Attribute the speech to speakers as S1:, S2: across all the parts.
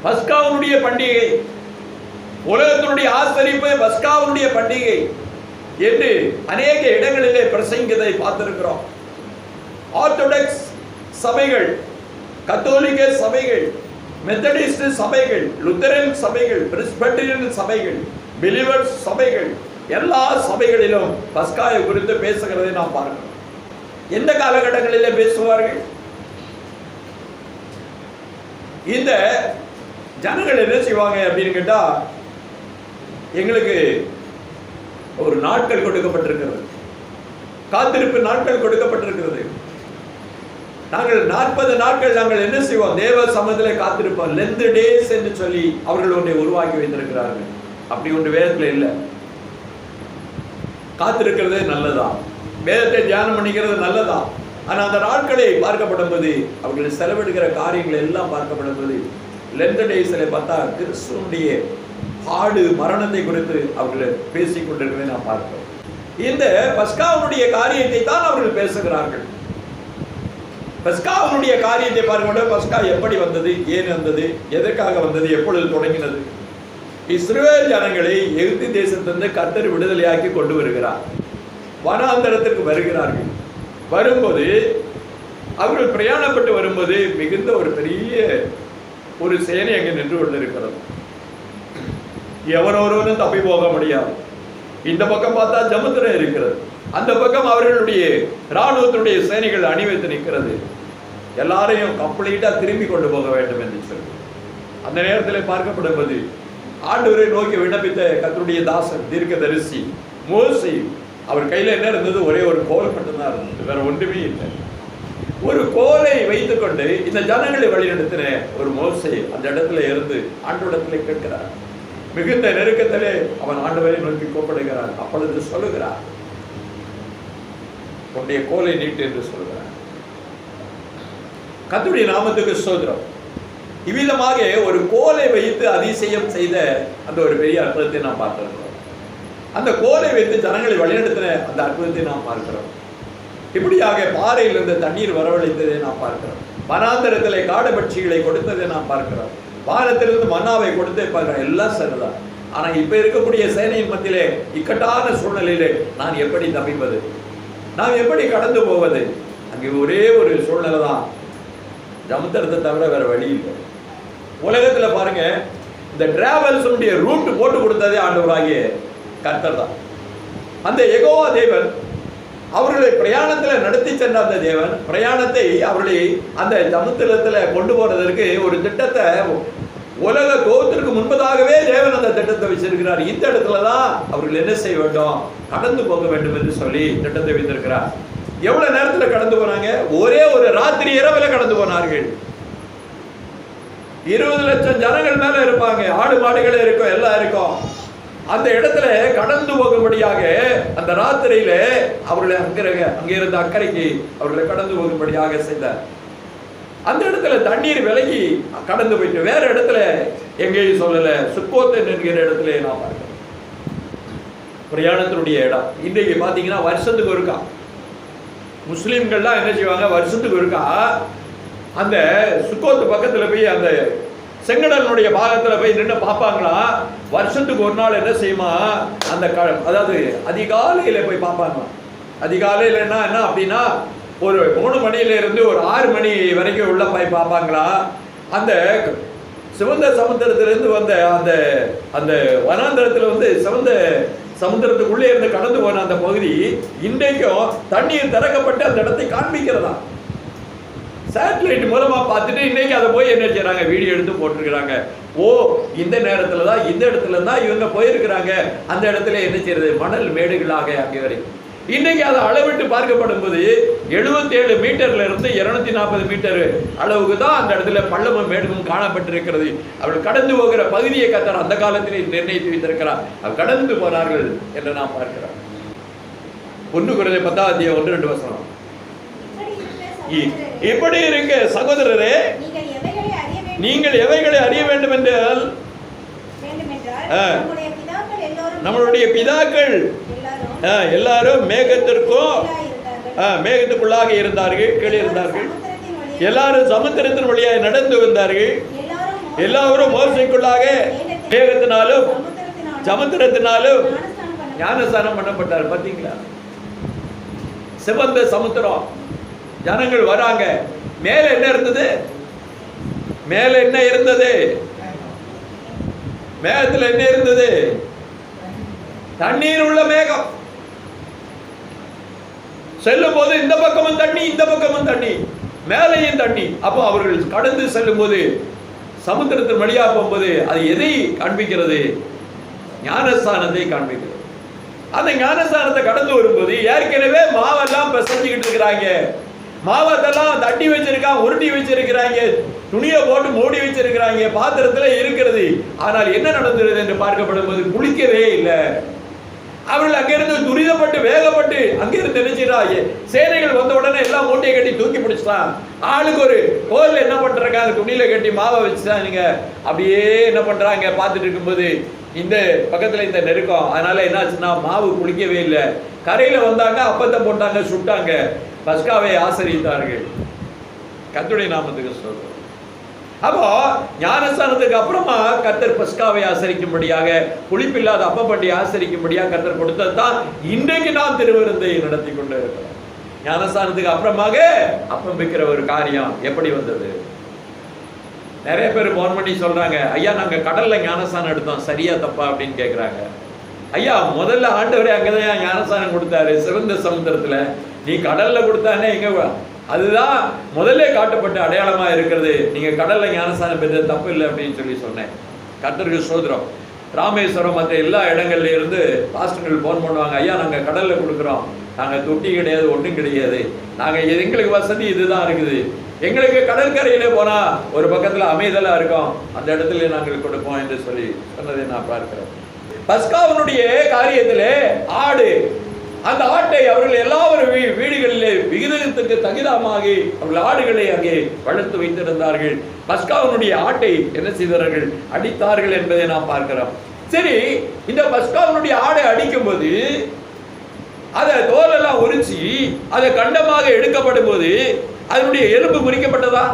S1: பஸ்காவுடைய பண்டிகை, உலகத்தினுடைய ஆசரிப்பு பஸ்காவுடைய பண்டிகை என்று அநேக இடங்களிலே பிரசங்கியதை பார்த்திருக்கிறோம். ஆர்த்தடாக்ஸ் சபைகள், கத்தோலிக்க சபைகள், மெத்தடிஸ்ட் சபைகள், லுத்தரன் சபைகள், பிரெஸ்பிட்டரியன் சபைகள், பிலீவர்ஸ் சபைகள், எல்லா சபைகளிலும் பஸ்காவை குறித்து பேசுகிறதை நாம் பார்க்கிறோம். எந்த காலகட்டங்களிலே பேசுவார்கள்? இந்த ஜனங்கள் என்ன செய்வாங்க அப்படின்னு கேட்டா, எங்களுக்கு ஒரு நாட்கள் கொடுக்கப்பட்டிருக்கிறது, காத்திருப்பு நாட்கள் கொடுக்கப்பட்டிருக்கிறது. நாங்கள் 40 நாட்கள் நாங்கள் என்ன செய்வோம்? தேவ சமூகத்திலே காத்திருப்போம். லென்த் டேஸ் என்று சொல்லி அவர்கள் ஒன்றை உருவாக்கி வைத்திருக்கிறார்கள். அப்படி ஒன்று வேதத்தில் இல்லை. காத்திருக்கிறது நல்லதா, வேதத்தை தியானம் பண்ணிக்கிறது நல்லதா, ஆனால் அந்த நாட்களை பார்க்கப்படும் போது அவர்கள் செலவிடுகிற காரியங்கள் எல்லாம் பார்க்கப்படும் போது லென்த் டேஸில் பார்த்தா கிறிஸ்துவனுடைய பாடு மரணத்தை குறித்து அவர்கள் பேசிக் கொண்டிருக்கிறதை நாம் பார்க்கிறோம். இந்த பஸ்காவுடைய காரியத்தை தான் அவர்கள் பேசுகிறார்கள். பஸ்காவுடைய காரியத்தை பார்க்க, பஸ்கா எப்படி வந்தது, ஏன் வந்தது, எதற்காக வந்தது, எப்பொழுது தொடங்கினது? இஸ்ரவேல் ஜனங்களை எகிப்து தேசத்திலிருந்து கர்த்தர் விடுதலையாக்கி கொண்டு வருகிறார். வனாந்தரத்திற்கு வருகிறார்கள். வரும்போது அவர்கள் பிரயாணப்பட்டு வரும்போது மிகுந்த ஒரு பெரிய ஒரு சேனை அங்கே நின்று கொண்டிருக்கிறது. எவனொருவனும் தப்பி போக முடியாது. இந்த பக்கம் பார்த்தா ஜமுத்திரம் இருக்கிறது, அந்த பக்கம் அவர்களுடைய இராணுவத்தினுடைய சேனைகள் அணிவைத்து நிற்கிறது. எல்லாரையும் கம்ப்ளீட்டா திரும்பி கொண்டு போக வேண்டும் என்று சொல்லி அந்த நேரத்தில் பார்க்கப்படும்போது ஆண்டவரை நோக்கி விண்ணப்பித்த கர்த்தருடைய தாசன் தீர்க்கதரிசி மோசே, அவர் கையில என்ன இருந்தது? ஒரே ஒரு கோல் மட்டும்தான் இருந்தது, வேற ஒன்றுமே இல்லை. ஒரு கோலை வைத்துக்கொண்டு இந்த ஜனங்களை வழிநடத்தின ஒரு மோசே அந்த இடத்துல இருந்து ஆண்டவரிடத்திலே கேட்கிறார். மிகுந்த நெருக்கத்திலே அவன் ஆண்டவரை நோக்கி கூப்பிடுகிறார். அப்பொழுது சொல்லுகிறார், உன்னுடைய கோலை நீட்டு என்று சொல்கிறார். கர்த்தருடைய நாமத்துக்கு ஸ்தோத்திரம். இவ்விதமாக ஒரு கோலை வைத்து அதிசயம் செய்த அந்த ஒரு பெரிய அற்புதத்தை நாம் பார்க்கிறோம். அந்த கோலை வைத்து ஜனங்களை வழிநடத்தின அந்த அற்புதத்தை நாம் பார்க்கிறோம். இப்படியாக பாறையிலிருந்து தண்ணீர் வரவழைத்ததை நாம் பார்க்கிறோம். வனாந்தரத்திலே காடுபட்சிகளை கொடுத்ததை நாம் பார்க்கிறோம். வானத்திலிருந்து மன்னாவை கொடுத்தே பார்க்கிறோம். எல்லாம் சரிதான். ஆனா இப்ப இருக்கக்கூடிய சேனையின் மத்தியிலே இக்கட்டான சூழ்நிலையிலே நான் எப்படி தப்பிப்பது, நாம் எப்படி கடந்து போவது? அங்கே ஒரே ஒரு சூழ்நிலை தான், ஜமுத்திரத்தை தவிர வேற வழி இல்லை. உலகத்துல பாருங்க, இந்த டிராவல்ஸ் ரூட் போட்டு கொடுத்ததே ஆண்டவராகிய கர்த்தர் தான். அந்த யெகோவா தேவன் அவர்களை பிரயாணத்தில் நடத்தி சென்ற அந்த தேவன் பிரயாணத்தை அவர்களை அந்த ஜமுத்திரத்தில் கொண்டு போறதற்கு ஒரு திட்டத்தை உலக தோத்திற்கு முன்பதாகவே தேவன் அந்த திட்டத்தை வச்சிருக்கிறார். இந்த இடத்துல தான் அவர்கள் என்ன செய்ய வேண்டும்? கடந்து போக வேண்டும் என்று சொல்லி திட்டத்தை வைத்திருக்கிறார். எவ்வளவு நேரத்தில் கடந்து போனாங்க? ஒரே ஒரு ராத்திரி இரவுல கடந்து போனார்கள். 20 லட்சம் ஜனங்கள் மேல இருப்பாங்க, ஆடு மாடுகளே இருக்கும், எல்லாம் இருக்கும். அந்த இடத்துல கடந்து போகும்படியாக அந்த ராத்திரியில அவர்களை அங்கிருந்து அக்கறைக்கு அவர்களை கடந்து போகும்படியாக செய்தார். அந்த இடத்துல தண்ணீர் விலகி கடந்து போயிட்டு வேற இடத்துல எங்கேயும் சொல்லல, சுக்கோத்தன் என்கிற இடத்துல நான் பார்க்கிறேன். பிரயாணத்தினுடைய இடம் இன்றைக்கு பாத்தீங்கன்னா வருஷத்துக்கு ஒருக்கா முஸ்லீம்கள்லாம் என்ன செய்வாங்க? வருஷத்துக்கு ஒருக்கா அந்த சுக்கோத்து பக்கத்துல போய் அந்த செங்கடலுடைய பாகத்துல போய் நின்று பார்ப்பாங்களா. வருஷத்துக்கு ஒரு நாள் என்ன செய்யுமா? அந்த அதாவது அதிகாலையில போய் பார்ப்பாங்களாம். அதிகாலையிலன்னா என்ன அப்படின்னா ஒரு 3 மணியில இருந்து ஒரு 6 மணி வரைக்கும் உள்ள போய் பார்ப்பாங்களா. அந்த சிவந்த சமுத்திரத்திலிருந்து வந்த அந்த அந்த வனாந்தரத்துல வந்து சிவந்த சமுத்திரத்துக்குள்ளே இருந்து கடந்து போன அந்த பகுதி இன்றைக்கும் தண்ணீர் திறக்கப்பட்டு அந்த இடத்தை காண்பிக்கிறதா. சேட்டலைட் மூலமா பார்த்துட்டு இன்னைக்கு அதை போய் என்ன செய்யறாங்க? வீடியோ எடுத்து போட்டிருக்கிறாங்க. ஓ, இந்த நேரத்துல தான் இந்த இடத்துல தான் இவங்க போயிருக்கிறாங்க. அந்த இடத்துல என்ன செய்யறது? மணல் மேடுகளாக அங்கே வரை இன்னைக்கு அதை அளவிட்டு பார்க்கப்படும் போது 77 மீட்டர்ல இருந்து 240 மீட்டர் அளவுக்கு தான் அந்த இடத்துல பள்ளமும் மேடும் காணப்பட்டிருக்கிறது. அவர்கள் கடந்து போகிற பகுதியை கர்த்தர் அந்த காலத்திலே நிர்ணயித்து வைத்திருக்கிறார். அவர் கடந்து போனார்கள் என்று நாம் பார்க்கிறோம். 1 Corinthians 10:1-2 இப்படி இருக்க சகோதரரே, நீங்கள் எவைகளை அறிய வேண்டும் என்றால் நம்மளுடைய பிதாக்கள் எல்லாரும் மேகத்துக்குள்ளாக இருந்தார்கள், கீழே இருந்தார்கள். எல்லாரும் சமுத்திரத்தின் வழியாக நடந்து வந்தார்கள். எல்லாரும் மோசைக்குள்ளாக வேகத்தினாலும் சமுத்திரத்தினாலும் ஞானஸ்தானம் பண்ணப்பட்டார். பாத்தீங்களா? சிவந்த சமுத்திரம், ஜனங்கள் வராங்க. மேல என்ன இருந்தது? மேல என்ன இருந்தது? மேகத்துல என்ன இருந்தது? தண்ணீர் உள்ள மேகம். செல்லும் போது இந்த பக்கமும் தண்ணி, இந்த பக்கமும் தண்ணி, மேலையும் தண்ணி. அப்போ அவர்கள் கடந்து செல்லும் போது, சமுத்திரத்தின் வழியா போகும்போது அது எதை காண்பிக்கிறது? ஞானஸ்தானத்தை காண்பிக்கிறது. அந்த ஞானஸ்தானத்தை கடந்து வரும்போது ஏற்கனவே மாவெல்லாம் செஞ்சுக்கிட்டு இருக்கிறாங்க. மாவத்தெல்லாம் தட்டி வச்சிருக்காங்க, உருட்டி வச்சிருக்கிறாங்க, துணியை போட்டு மூடி வச்சிருக்கிறாங்க, பாத்திரத்துல இருக்கிறது. ஆனால் என்ன நடந்தது என்று பார்க்கப்படும் போது குளிக்கவே இல்லை. அவர்கள் அங்கிருந்து துரிதப்பட்டு வேகப்பட்டு அங்கிருந்து நினைச்சிடறாங்க. சேனைகள் வந்த உடனே எல்லாம் மூட்டையை கட்டி தூக்கி பிடிச்சிட்டான். ஆளுக்கு ஒரு கோல் என்ன பண்றாங்க, துணியில கட்டி மாவை வச்சுட்டானுங்க. அப்படியே என்ன பண்றாங்க பார்த்துட்டு இருக்கும்போது இந்த பக்கத்துல இந்த நெருக்கம். அதனால என்னாச்சுன்னா மாவு குளிக்கவே இல்லை. கரையில வந்தாங்க, அப்பத்தை போட்டாங்க, சுட்டாங்க, பஸ்காவை ஆசரித்தார்கள். கர்த்தருடைய நாமத்துக்கு ஸ்தோத்திரம். அப்போ ஞானஸ்தானத்துக்கு அப்புறமா கர்த்தர் பஸ்காவை ஆசரிக்கும்படியாக, புளிப்பில்லாத அப்ப பண்டிகை ஆசரிக்கும்படியாக கர்த்தர் கொடுத்தது தான் இன்றைக்கு நான் திருவிருந்தை நடத்தி கொண்டு இருக்கிறோம். ஞானஸ்தானத்துக்கு அப்புறமாக அப்பம் வைக்கிற ஒரு காரியம் எப்படி வந்தது? நிறைய பேர் போன் பண்ணி சொல்றாங்க, ஐயா நாங்க கடல்ல ஞானஸ்தானம் எடுத்தோம், சரியா தப்பா அப்படின்னு கேட்கிறாங்க. ஐயா முதல்ல ஆண்டவரே அங்கதான் ஞானஸ்தானம் கொடுத்தாரு, சிவந்த சமுத்திரத்துல. நீ கடல்ல கொடுத்தானே எங்க? அதுதான் முதல்ல காட்டப்பட்ட அடையாளமா இருக்கிறது. நீங்க கடல்ல ஞானஸ்தானம் பெற்றது தப்பு இல்லை அப்படின்னு சொல்லி சொன்னேன். கர்த்தருக்கு ஸ்தோத்திரம். ராமேஸ்வரம் மற்ற எல்லா இடங்கள்ல இருந்து பாஸ்டர்கள் போன் பண்ணுவாங்க, ஐயா நாங்க கடல்ல கொடுக்குறோம், நாங்க தொட்டி கிடையாது, ஒன்றும் கிடையாது, நாங்க எங்களுக்கு வசதி இதுதான் இருக்குது, எங்களுக்கு கடற்கரையிலே போனா ஒரு பக்கத்துல அமைதலா இருக்கும், அந்த இடத்துல நாங்கள் கொடுப்போம் என்று சொல்லி சொன்னதை நான் பார்க்கிறேன். பஸ்காவினுடைய காரியத்திலே ஆடு, அந்த ஆட்டை அவர்கள் எல்லாரும் வீடுகளிலே விகிதத்துக்கு தகுதமாகி அவர்கள் ஆடுகளை அங்கே வளர்த்து வைத்திருந்தார்கள். பஸ்காவினுடைய ஆட்டை என்ன செய்தார்கள்? அடித்தார்கள் என்பதை நாம் பார்க்கிறோம். சரி, இந்த பஸ்காவினுடைய ஆடை அடிக்கும் போது அதை தோலெல்லாம் உரிச்சி அதை கண்டமாக எடுக்கப்படும் போது அதனுடைய எலும்பு முறிக்கப்பட்டதா?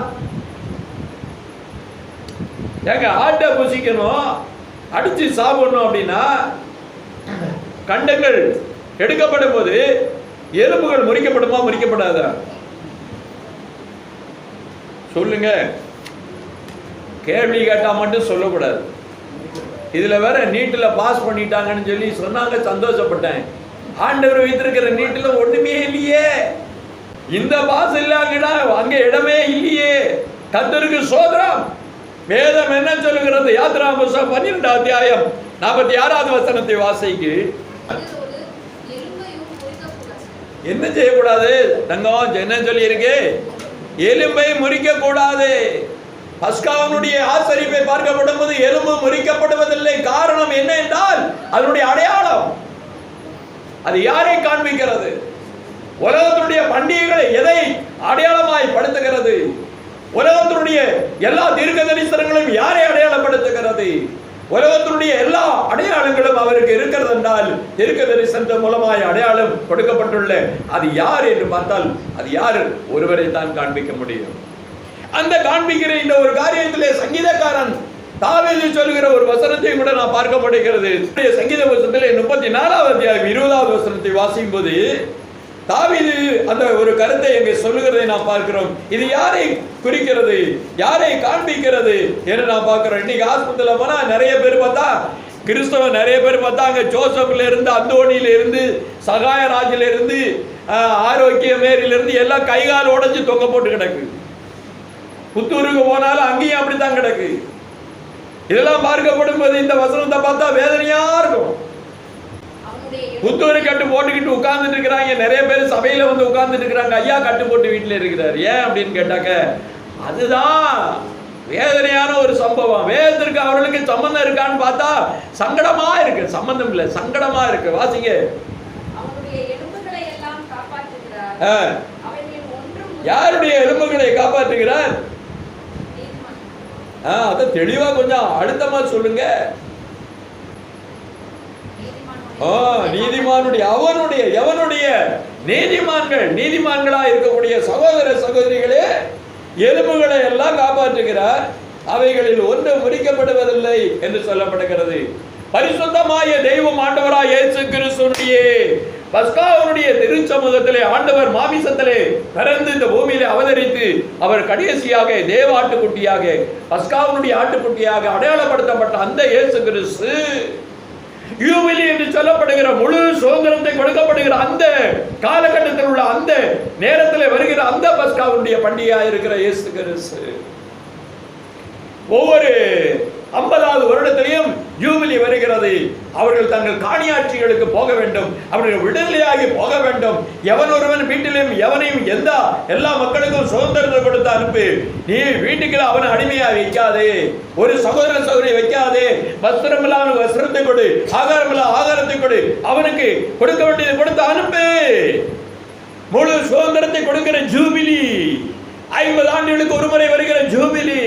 S1: எங்க ஆட்டை புசிக்கணும், அடிச்சு சாப்பிடணும் அப்படின்னா கண்டங்கள் எடுக்கப்படும் போது எலும்புகள் முறிக்கப்படுமா முறிக்கப்படாதா? சொல்லுங்க. கேள்வி கேட்டா மட்டும் சொல்லக்கூடாது. இதுல வேற நீட்டில் பாஸ் பண்ணிட்டாங்கன்னு சொல்லி சொன்னாங்க, சந்தோஷப்பட்டேன். ஆண்டவர் வைத்திருக்கிற நீட்டில் ஒண்ணுமே இல்லையே, இந்த பாஸ் இல்லாங்கடா அங்க இடமே இல்லையே. கர்த்தருக்கு சோதரம். வேதம் என்ன சொல்லுகிறது? யாத்திராகமம் 12 அத்தியாயம் 46வது வசனத்தை வாசிக்கு. என்ன செய்யக்கூடாது தங்கம்? என்ன சொல்லி இருக்கு? எலும்பை முறிக்க கூடாது. பஸ்காவினுடைய ஆசரிப்பை பார்க்கப்படும் போது எலும்பு முறிக்கப்படுவதில்லை. காரணம் என்ன என்றால் அதனுடைய அடையாளம். அது யாரை காண்பிக்கிறது? உலகத்தினுடைய பண்டிகைகளை எதை அடையாளமாய் படுத்துகிறது? உலகத்தினுடைய எல்லா தீர்க்க தரிசனங்களும் யாரை அடையாளப்படுத்துகிறது? உலகத்தினுடைய எல்லா அடையாளங்களும் அவருக்கு இருக்கிறது என்றால் தீர்க்க தரிசனத்தின் மூலமாய் அடையாளம் கொடுக்கப்பட்டுள்ள அது யார் என்று பார்த்தால் அது யார்? ஒருவரை தான் காண்பிக்க முடியும். அந்த காண்பிக்கிற இந்த ஒரு காரியத்திலே சங்கீதக்காரன் தாவீது சொல்லுகிற ஒரு வசனத்தையும் கூட நான் பார்க்கப்படுகிறது. சங்கீத வசனத்திலே 34வது அத்தியாயம் 20வது வசனத்தை வாசிக்கும் போது தாவீது அந்த ஒரு கருத்தை எங்கே சொல்லுகிறதை நாம் பார்க்கிறோம். இது யாரை குறிக்கிறது, யாரை காண்பிக்கிறது என்று நாம் பார்க்கிறோம். இன்னைக்கு ஆஸ்பத்திரியில போனா நிறைய பேர் பார்த்தா கிறிஸ்தவ, நிறைய பேர் பார்த்தா அங்க ஜோசப்ல இருந்து, அந்தோனியில இருந்து, சகாயராஜில இருந்து, ஆரோக்கிய மேரில இருந்து எல்லாம் கைகால் உடைஞ்சு தொங்க போட்டு கிடக்கு. புத்தூருக்கு போனாலும் அங்கேயும் அப்படித்தான் கிடக்கு. இதெல்லாம் பார்க்கப்படும் போது இந்த வசனத்தை பார்த்தா வேதனையா இருக்கும். புத்தூரு கட்டு போட்டுக்கிட்டு உட்கார்ந்துட்டு இருக்கிறாங்க. நிறைய பேர் சபையில வந்து உட்கார்ந்துட்டு இருக்கிறாங்க. ஐயா கட்டு போட்டு வீட்டுல இருக்கிறார். ஏன் அப்படின்னு கேட்டாக்க அதுதான் வேதனையான ஒரு சம்பவம். வேதத்திற்கு அவர்களுக்கு சம்பந்தம் இருக்கான்னு பார்த்தா சங்கடமா இருக்கு. சம்பந்தம் இல்ல, சங்கடமா இருக்கு. வாசிங்க. யாருடைய எலும்புகளை காப்பாற்றுகிறார்? அத தெளிவா கொஞ்சம் அழுத்தமா சொல்லுங்க. நீதிமானுடைய, அவனுடைய, எவனுடைய? நீதிமான்கள், நீதிமான்களா இருக்கக்கூடிய சகோதர சகோதரிகளே எலும்புகளை எல்லாம் காப்பாற்றுகிறார். அவைகளில் ஒன்று முறிக்கப்படுவதில்லை என்று சொல்லப்படுகிறது. பரிசுத்தமாய தெய்வம் ஆண்டவராய் இயேசு கிறிஸ்துவினுடைய பஸ்காவுடைய திருச்சமூகத்திலே ஆண்டவர் மாமிசத்திலே பிறந்து இந்த பூமியிலே அவதரித்து அவர் கடைசியாக தேவ ஆட்டுக்குட்டியாக பஸ்காவுடைய ஆட்டுக்குட்டியாக அடையாளப்படுத்தப்பட்ட அந்த இயேசு கிறிஸ்து யூபிலி என்று சொல்லப்படுகிற முழு சுதந்திரத்தை கொடுக்கப்படுகிற அந்த காலகட்டத்தில் உள்ள அந்த நேரத்தில் வருகிற அந்த பஸ்காவுடைய பண்டிகையாக இருக்கிற இயேசு கிறிஸ்து ஒவ்வொரு 50வது வருடத்திலையும் ஜூபிலி வருகிறது. அவர்கள் தங்கள் காணியாட்சிகளுக்கு போக வேண்டும், அவர்கள் விடுதலையாகி போக வேண்டும். எவன் ஒருவன் வீட்டிலும் எவனையும் எல்லா மக்களுக்கும் சுதந்திரத்தை கொடுத்து அனுப்பு. நீ வீட்டுக்கு அவனை அடிமையா வைக்காதே, ஒரு சகோதர சகோதரி வைக்காதே. வஸ்திரம் இல்லாத வஸ்திரத்தை கொடு, ஆகாரம் இல்ல ஆகாரத்தை கொடு, அவனுக்கு கொடுக்க வேண்டியதை கொடுத்து அனுப்பு. முழு சுதந்திரத்தை கொடுக்கிற ஜூபிலி, 50 ஆண்டுகளுக்கு ஒரு முறை வருகிற ஜூபிலி,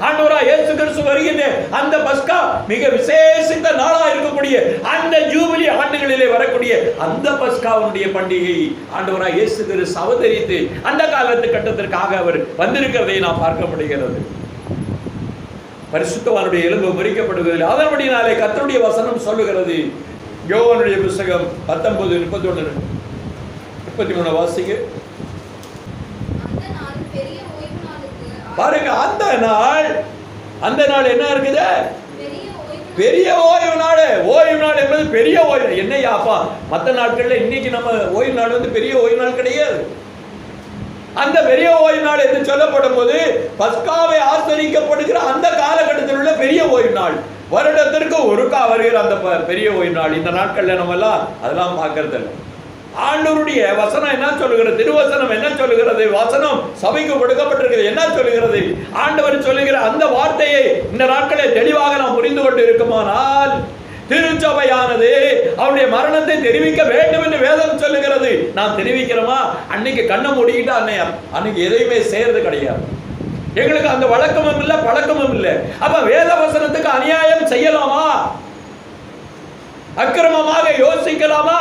S1: ஆண்டவராய் இயேசு கிறிஸ்து வருகின்ற அந்த பஸ்கா மிக விசேஷித்த நாளா இருக்கக்கூடிய அந்த ஜூபிலி ஆண்டுகளிலே வரக்கூடிய அந்த பஸ்காவுடைய பண்டிகை ஆண்டவராய் இயேசு கிறிஸ்து அவதரித்து அந்த காலத்து கட்டத்திற்காக அவர் வந்திருக்கிறதை நாம் பார்க்க முடிகிறது. பரிசுத்தவானுடைய எலும்பு முறிக்கப்படுவதில்லை. அதன்படினாலே கர்த்தருடைய வசனம் சொல்லுகிறது. யோவானுடைய புத்தகம் 19:31-33 வாசிங்க பாருங்க. அந்த நாள் என்ன இருக்குது? பெரிய ஓய்வு நாள். ஓய்வு நாள் என்பது பெரிய ஓய்வு. என்னையாப்பா மற்ற நாட்கள்ல இன்னைக்கு நம்ம ஓய்வு நாள் வந்து பெரிய ஓய்வு நாள் கிடையாது. அந்த பெரிய ஓய்வு நாள் என்று சொல்லப்படும் போது பஸ்காவை ஆசரிக்கப்படுகிற அந்த காலகட்டத்தில் உள்ள பெரிய ஓய்வு நாள், வருடத்திற்கு ஒருக்கா வருகிற அந்த பெரிய ஓய்வு நாள். இந்த நாட்கள்ல நம்ம எல்லாம் அதெல்லாம் பார்க்கறது இல்லை. ஆண்டவருடைய வசனம் என்ன சொல்லுகிறது? திருவசனம் என்ன சொல்லுகிறது? வசனம் சபைக்கு கொடுக்கப்பட்டிருக்கிறது என்ன சொல்லுகிறது? ஆண்டவர் சொல்லுகிற அந்த வார்த்தையை இந்த நாட்களை தெளிவாக நாம் புரிந்து கொண்டு இருக்குமானால் திருச்சபையானது அவருடைய மரணத்தை தெரிவிக்க வேண்டும் என்று வேதம் சொல்லுகிறது. நாம் தெரிவிக்கிறோமா? அன்னைக்கு கண்ணை மூடிக்கிட்டா அன்னைக்கு எதையுமே செய்யறது கிடையாது. எங்களுக்கு அந்த வழக்கமும் இல்லை, பழக்கமும் இல்லை. அப்ப வேத வசனத்துக்கு அநியாயம் செய்யலாமா? அக்கிரமமாக யோசிக்கலாமா?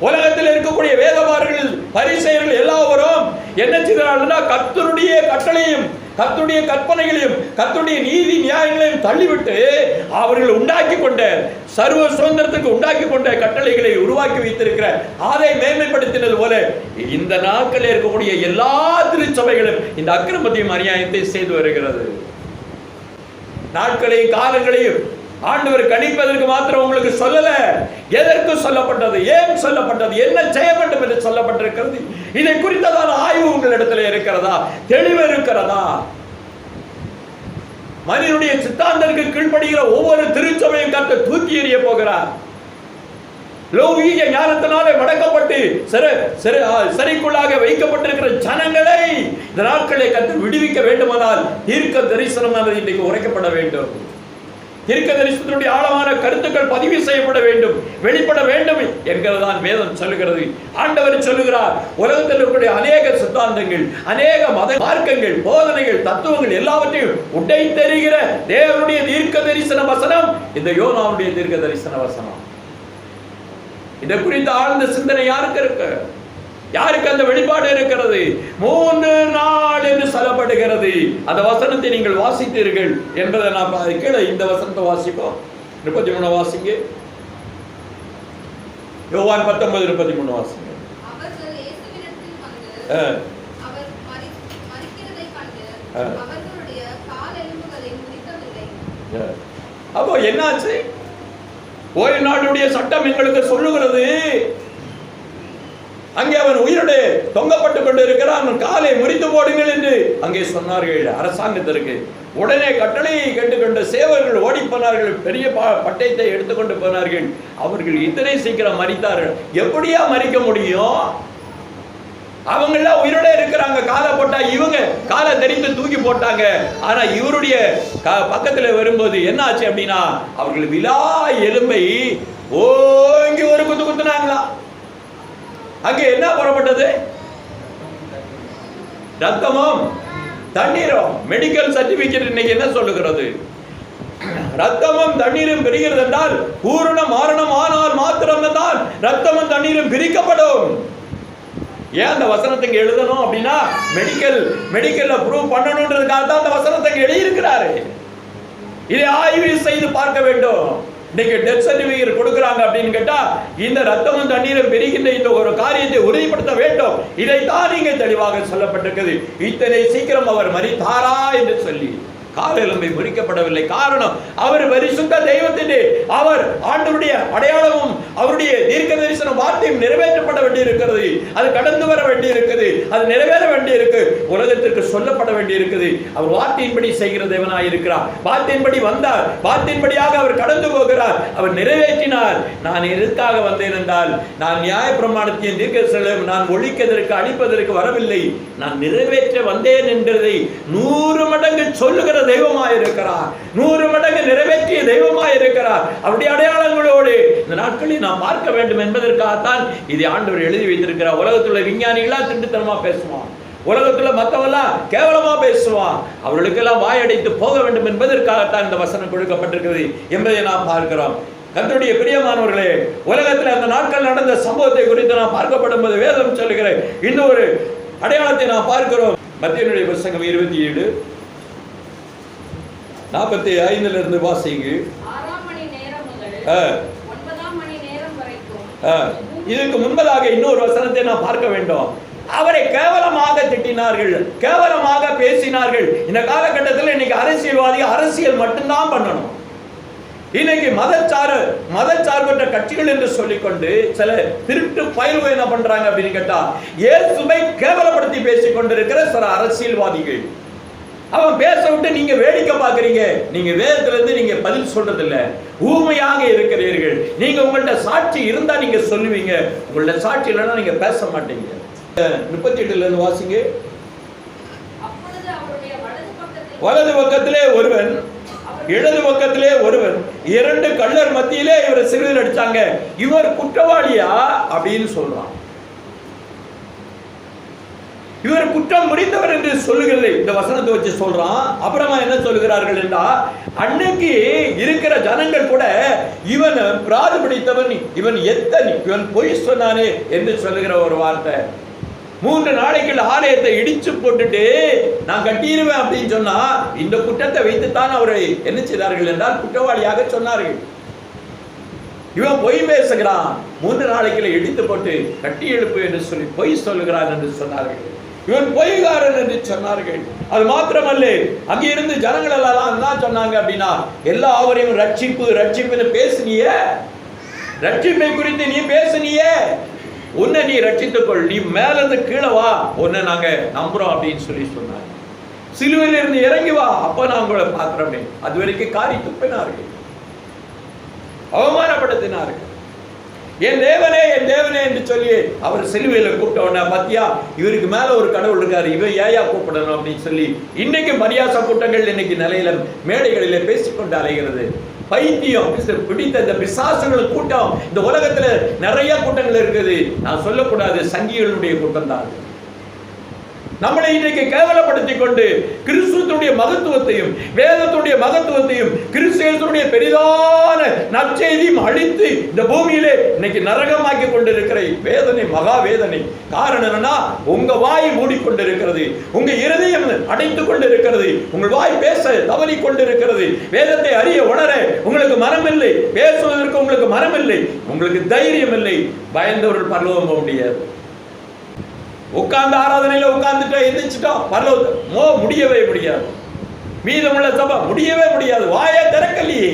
S1: உலகத்தில் இருக்கக்கூடிய வேதபாரர்கள் பரிசேயர்கள் எல்லாவரும் என்ன செய்கிறார்கள்னா கர்த்தருடைய கட்டளையும் கர்த்தருடைய கற்பனைகளையும் கர்த்தருடைய நீதி நியாயங்களையும் தள்ளிவிட்டு அவர்கள் உண்டாக்கி கொண்ட சர்வ சுதந்திரத்துக்கு உண்டாக்கி கொண்ட கட்டளைகளை உருவாக்கி வைத்திருக்கிற அதை மேன்மைப்படுத்தினது போல இந்த நாட்களில் இருக்கக்கூடிய எல்லா திருச்சபைகளும் இந்த அக்கிரமத்தையும் அநியாயத்தை செய்து வருகிறது. நாட்களையும் காலங்களையும் ஆண்டவர் கணிப்பதற்கு மாத்திரம் உங்களுக்கு சொல்லல. எதற்கு சொல்லப்பட்டது, ஏன் சொல்லப்பட்டது, என்ன செய்ய வேண்டும் என்று சொல்லப்பட்டிருக்கிறது. இதை குறித்ததான ஆய்வு உங்களிடத்தில் இருக்கிறதா? தெளிவு இருக்கிறதா? மனிதனுடைய சித்தாந்தருக்கு கீழ்ப்படுகிற ஒவ்வொரு திருச்சபையும் கர்த்தர் தூக்கி எறிய போகிறார். லௌகீக ஞானத்தினாலே மடக்கப்பட்டு சிறைக்குள்ளாக வைக்கப்பட்டிருக்கிற ஜனங்களை இந்த நாட்களை கர்த்தர் விடுவிக்க வேண்டுமானால் தீர்க்க தரிசனம் இன்றைக்கு உரைக்கப்பட வேண்டும். தீர்க்க தரிசனத்தினுடைய ஆழமான கருத்துக்கள் பதிவு செய்யப்பட வேண்டும், வெளிப்பட வேண்டும் என்கிறதான் வேதம் சொல்லுகிறது. ஆண்டவர் சொல்லுகிறார், உலகத்தில் இருக்கக்கூடிய அநேக சித்தாந்தங்கள், அநேக மத மார்க்கங்கள், போதனைகள், தத்துவங்கள் எல்லாவற்றையும் உடை தெரிகிற தேவனுடைய தீர்க்க தரிசன வசனம் இந்த யோனாவுடைய தீர்க்க தரிசன வசனம். இதை குறித்த ஆழ்ந்த சிந்தனை யாருக்கு இருக்கு? யாருக்கு அந்த வெளிப்பாடு இருக்கிறது? 3 நாள் என்று சொல்லப்படுகிறது. அந்த வசனத்தை நீங்கள் வாசித்தீர்கள் என்பதை நாம் கீழே இந்த வசனத்தை வாசிப்போம். 33 வாசிங்க. யோவான் 19:33 வாசிங்க. அப்போ என்னாச்சு? ஓய்வு நாளுடைய சட்டம் எங்களுக்கு சொல்லுகிறது, அங்கே அவன் உயிரோடு தொங்கப்பட்டுக் கொண்டு இருக்கிறான், காலை முறித்து போடுங்கள் என்று அங்கே சொன்னார்கள் அரசாங்கத்திற்கு. உடனே கட்டளையை கேட்டுக்கொண்ட சேவர்கள் ஓடி போனார்கள், பெரிய பட்டயத்தை எடுத்துக்கொண்டு போனார்கள். அவர்கள் இத்தனை சீக்கிரம் மறித்தார்கள். எப்படியா மறிக்க முடியும்? அவங்கெல்லாம் உயிரோட இருக்கிறாங்க. காலை போட்டா இவங்க காலை தெரிந்து தூக்கி போட்டாங்க. ஆனா இவருடைய பக்கத்துல வரும்போது என்ன ஆச்சு அப்படின்னா, அவர்கள் விலா எலும்பை ஓங்கி ஒரு குத்து குத்துனாங்களா. அங்கே என்ன புறப்பட்டது? ரத்தமும் தண்ணீரும். மெடிக்கல் சர்டிபிகேட் இன்னைக்கு என்ன சொல்லுகிறது? ரத்தமும் தண்ணீரும் பிரிகிறது என்றால் பூரண மாரணம் ஆனால் மாத்திரம் தான் ரத்தமும் தண்ணீரும் பிரிக்கப்படும். ஏன் அந்த வசனத்துக்கு எழுதணும் அப்படின்னா மெடிக்கல்ல ப்ரூவ் பண்ணணும்ன்றதுக்காக தான் அந்த வசனத்துக்கு எழுதியிருக்கிறாரு. இதை ஆய்வு செய்து பார்க்க வேண்டும். இன்னைக்கு டெத் சர்டிபிகேட் கொடுக்குறாங்க அப்படின்னு கேட்டா இந்த ரத்தமும் தண்ணீரும் பெருகின்ற இந்த ஒரு காரியத்தை உறுதிப்படுத்த வேண்டும். இதைத்தான் இங்கே தெளிவாக சொல்லப்பட்டிருக்கிறது. இத்தனை சீக்கிரம் அவர் மரித்தாரா என்று சொல்லி காலெலும்பை முறிக்கப்படவில்லை. காரணம், அவர் பரிசுத்த தெய்வத்திலே அவர் ஆண்டவருடைய அடையாளமும் அவருடைய தீர்க்க தரிசன வார்த்தையும் நிறைவேற்றப்பட வேண்டியிருக்கிறது. அது கடந்து வர வேண்டியிருக்குது. அது நிறைவேற வேண்டியிருக்கு. உலகத்திற்கு சொல்லப்பட வேண்டியிருக்குது. அவர் வார்த்தையின்படி செய்கிற தேவனாய் இருக்கிறார். வார்த்தையின்படி வந்தார். வார்த்தையின்படியாக அவர் கடந்து போகிறார். அவர் நிறைவேற்றினார். நான் எதற்காக வந்தேன் என்றால், நான் நியாய பிரமாணத்தையும் தீர்க்க செல்லும் நான் ஒழிப்பதற்கு அழிப்பதற்கு வரவில்லை, நான் நிறைவேற்ற வந்தேன் என்றதை 100 மடங்கு சொல்லுகிற தெய்வமாயிருக்கிறார். 100 மடங்கு நிறைவேற்றிய தெய்வமாயிருக்கிறார். அவருடைய அடையாளங்களோடு இந்த நாட்களில் நாம் பார்க்க வேண்டும் என்பதற்காகத்தான் இதை ஆண்டவர் எழுதி வைத்திருக்கிறார். உலகத்தில் உள்ள விஞ்ஞானிகளா திருட்டுத்தனமா பேசுவான். உலகத்தில் மற்றவெல்லாம் கேவலமா பேசுவான். அவர்களுக்கெல்லாம் வாயடைத்து போக வேண்டும் என்பதற்காகத்தான் இந்த வசனம் கொடுக்கப்பட்டிருக்கிறது என்பதை நாம் பார்க்கிறோம். கர்த்தருடைய பிரியமானவர்களே, உலகத்தில் அந்த நாட்கள் நடந்த சம்பவத்தை குறித்து நாம் பார்க்கப்படும் போது வேதம் சொல்லுகிற இன்னொரு அடையாளத்தை நாம் பார்க்கிறோம். மத்தியனுடைய புத்தகம் 27:45 இருந்து வாசிங்க.
S2: 6 மணி நேரம் முதல் 9 மணி நேரம் வரைக்கும்.
S1: இதுக்கு முன்பதாக இன்னொரு வசனத்தை நாம் பார்க்க வேண்டும். அவரை கேவலமாக திட்டினார்கள், கேவலமாக பேசினார்கள். இந்த காலகட்டத்தில் இன்னைக்கு அரசியல்வாதி அரசியல் மட்டும்தான் பண்ணணும். இன்னைக்கு மதச்சார்பற்ற கட்சிகள் என்று சொல்லிக்கொண்டு சில திருட்டு பயல்கள் என்ன பண்றாங்க அப்படின்னு கேட்டா, இயேசுவை கேவலப்படுத்தி பேசிக் கொண்டிருக்கிற சில அரசியல்வாதிகள். அவன் பேச விட்டு நீங்க வேடிக்கை பார்க்கறீங்க. நீங்க வேதத்துல இருந்து நீங்க பதில் சொல்றது இல்ல, ஊமையாக இருக்கிறீர்கள். நீங்க உங்கள்ட்ட சாட்சி இருந்தா நீங்க சொல்லுவீங்க, உங்கள்ட்ட சாட்சி இல்லைன்னா நீங்க பேச மாட்டீங்க. 38 இருந்து வாசிங்க. வலது பக்கத்திலே ஒருவன், இடது பக்கத்திலே ஒருவன், 2 கள்ளர் மத்தியிலே இவரை சிலுவையில் அடிச்சாங்க. இவர் குற்றவாளியா அப்படின்னு சொல்றான். இவர் குற்றம் முடிந்தவர் என்று சொல்லுகிறது. இந்த வசனத்தை வச்சு சொல்றான். அப்புறமா என்ன சொல்லுகிறார்கள் என்றால், அன்னைக்கு இருக்கிற ஜனங்கள் கூட இவன் பிராது பிடித்தவன், இவன் எத்தனை, இவன் பொய் சொன்னானே என்று சொல்லுகிற ஒரு வார்த்தை. 3 நாளைக்கு ஆலயத்தை இடிச்சு போட்டுட்டு நான் கட்டிடுவேன் அப்படின்னு சொன்னா, இந்த குற்றத்தை வைத்துத்தான் அவரை என்ன செய்தார்கள் என்றால் குற்றவாளியாக சொன்னார்கள். இவன் பொய் பேசுகிறான், 3 நாளைக்கு இடித்து போட்டு கட்டி எழுப்பு என்று சொல்லி பொய் சொல்லுகிறான் என்று சொன்னார்கள். இவன் பொய்காரன் என்று சொன்னார்கள். அது மாத்திரமல்ல, அங்கிருந்து ஜனங்கள் எல்லாம் என்ன சொன்னாங்க அப்படின்னா, எல்லாவரையும் ரட்சிப்புன்னு பேசுனிய, ரட்சிப்பை குறித்து நீ பேசுனிய, உன்னை நீ ரட்சித்துக்கொள், நீ மேல இருந்து கீழே வா, உன்னை நாங்க நம்புறோம் அப்படின்னு சொல்லி சொன்னாங்க. சிலுவையில இருந்து இறங்கி வா, அப்ப நான் உங்களை பார்க்கிறோமே. அது வரைக்கும் காரி துப்பினார்கள், அவமானப்படுத்தினார்கள். என் தேவனே என் தேவனே என்று சொல்லி அவர் சிலுவையில கூப்பிட்டவன பத்தியா, இவருக்கு மேல ஒரு கடவுள் இருக்காரு, இவன் ஏயா கூப்பிடணும் அப்படின்னு சொல்லி இன்னைக்கு பரியாச கூட்டங்கள் இன்னைக்கு நிலையில மேடைகளிலே பேசிக்கொண்டு அலைகிறது. பைத்தியம் பிடித்த இந்த பிசாசுகள் கூட்டம் இந்த உலகத்துல நிறைய கூட்டங்கள் இருக்குது. நான் சொல்லக்கூடாது, சங்கிகளுடைய கூட்டம் தான். நம்மளை இன்றைக்கு கேவலப்படுத்திக் கொண்டு கிறிஸ்துவனுடைய மகத்துவத்தையும் வேதத்துடைய மகத்துவத்தையும் கிறிஸ்துவனுடைய பெரிதான நற்செய்தியும் அழித்து இந்த பூமியிலே இன்னைக்கு நரகமாக்கி கொண்டிருக்கிற வேதனை, மகா வேதனை. காரணம் என்னன்னா, உங்க வாய் மூடிக்கொண்டிருக்கிறது, உங்க இருதயம் அடைத்துக் கொண்டிருக்கிறது, உங்கள் வாய் பேச தவறி கொண்டிருக்கிறது. வேதத்தை அறிய உணர உங்களுக்கு மனம் இல்லை, பேசுவதற்கு உங்களுக்கு மனம் இல்லை, உங்களுக்கு தைரியம் இல்லை. பயந்தவர்கள் பரலோகம் போக முடியாது. உட்கார்ந்து ஆராதனையில உட்கார்ந்துட்டா எந்திரிச்சிட்டோம் பரலோகம் முடியவே முடியாது. மீதமுள்ள சபை முடியவே முடியாது. வாயை திறக்கலையே.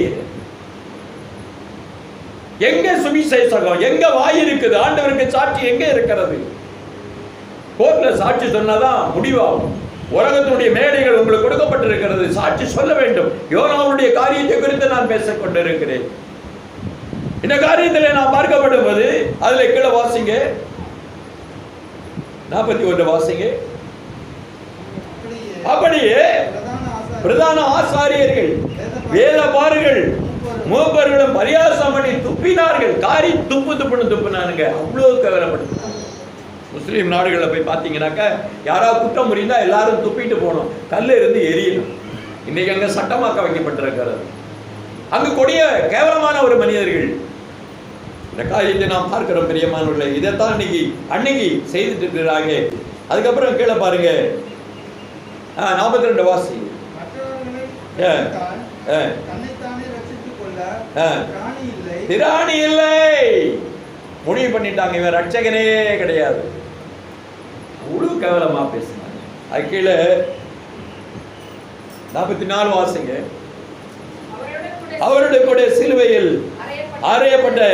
S1: எங்க சுவிசேஷம், எங்க வாய் இருக்குது? ஆண்டவருக்கு சாட்சி எங்க இருக்கிறது? கோர்ட்ல சாட்சி சொன்னாதான் முடிவாகும். உலகத்தினுடைய மேடைகள் உங்களுக்கு கொடுக்கப்பட்டிருக்கிறது, சாட்சி சொல்ல வேண்டும். யோனாவுடைய காரியத்தை குறித்து நான் பேசிக் கொண்டிருக்கிறேன். இந்த காரியத்தில் நான் பார்க்கப்படும் போது அதுல கீழே வாசிங்க, 41 வாசிங்க. அப்படியே பிரதான ஆசாரியர்கள், வேதபாரகர்கள், மூப்பர்களும் பரியாசம் பண்ணி துப்பினார்கள். காரி துப்புனானுங்க. அவ்வளவு கேவலப்படுத்தினாங்க. முஸ்லீம் நாடுகளில் போய் பார்த்தீங்கன்னாக்க யாராவது குற்றம் புரிந்தா எல்லாரும் துப்பிட்டு போகணும், கல்ல இருந்து எரியணும். இன்னைக்கு அங்க சட்டமாக்க வைக்கப்பட்டிருக்கிறது. அங்கு கொடிய கேவலமான ஒரு மனிதர்கள் இந்த காரியத்தை நாம் பார்க்கிறோம் பிரியமானவர்களே. இதைத்தான் அன்னைக்கு செய்துட்டு இருக்கிறாங்க. அதுக்கப்புறம் கீழே பாருங்க 42 வாசி. திராணி இல்லை, முடிவு பண்ணிட்டாங்க, இவன் ரட்சகனே கிடையாது. அவ்வளவு கேவலமா பேசினாங்க. அது கீழே 44 வாசிங்க. அவருடைய கூட சிலுவையில் அறையப்பட்ட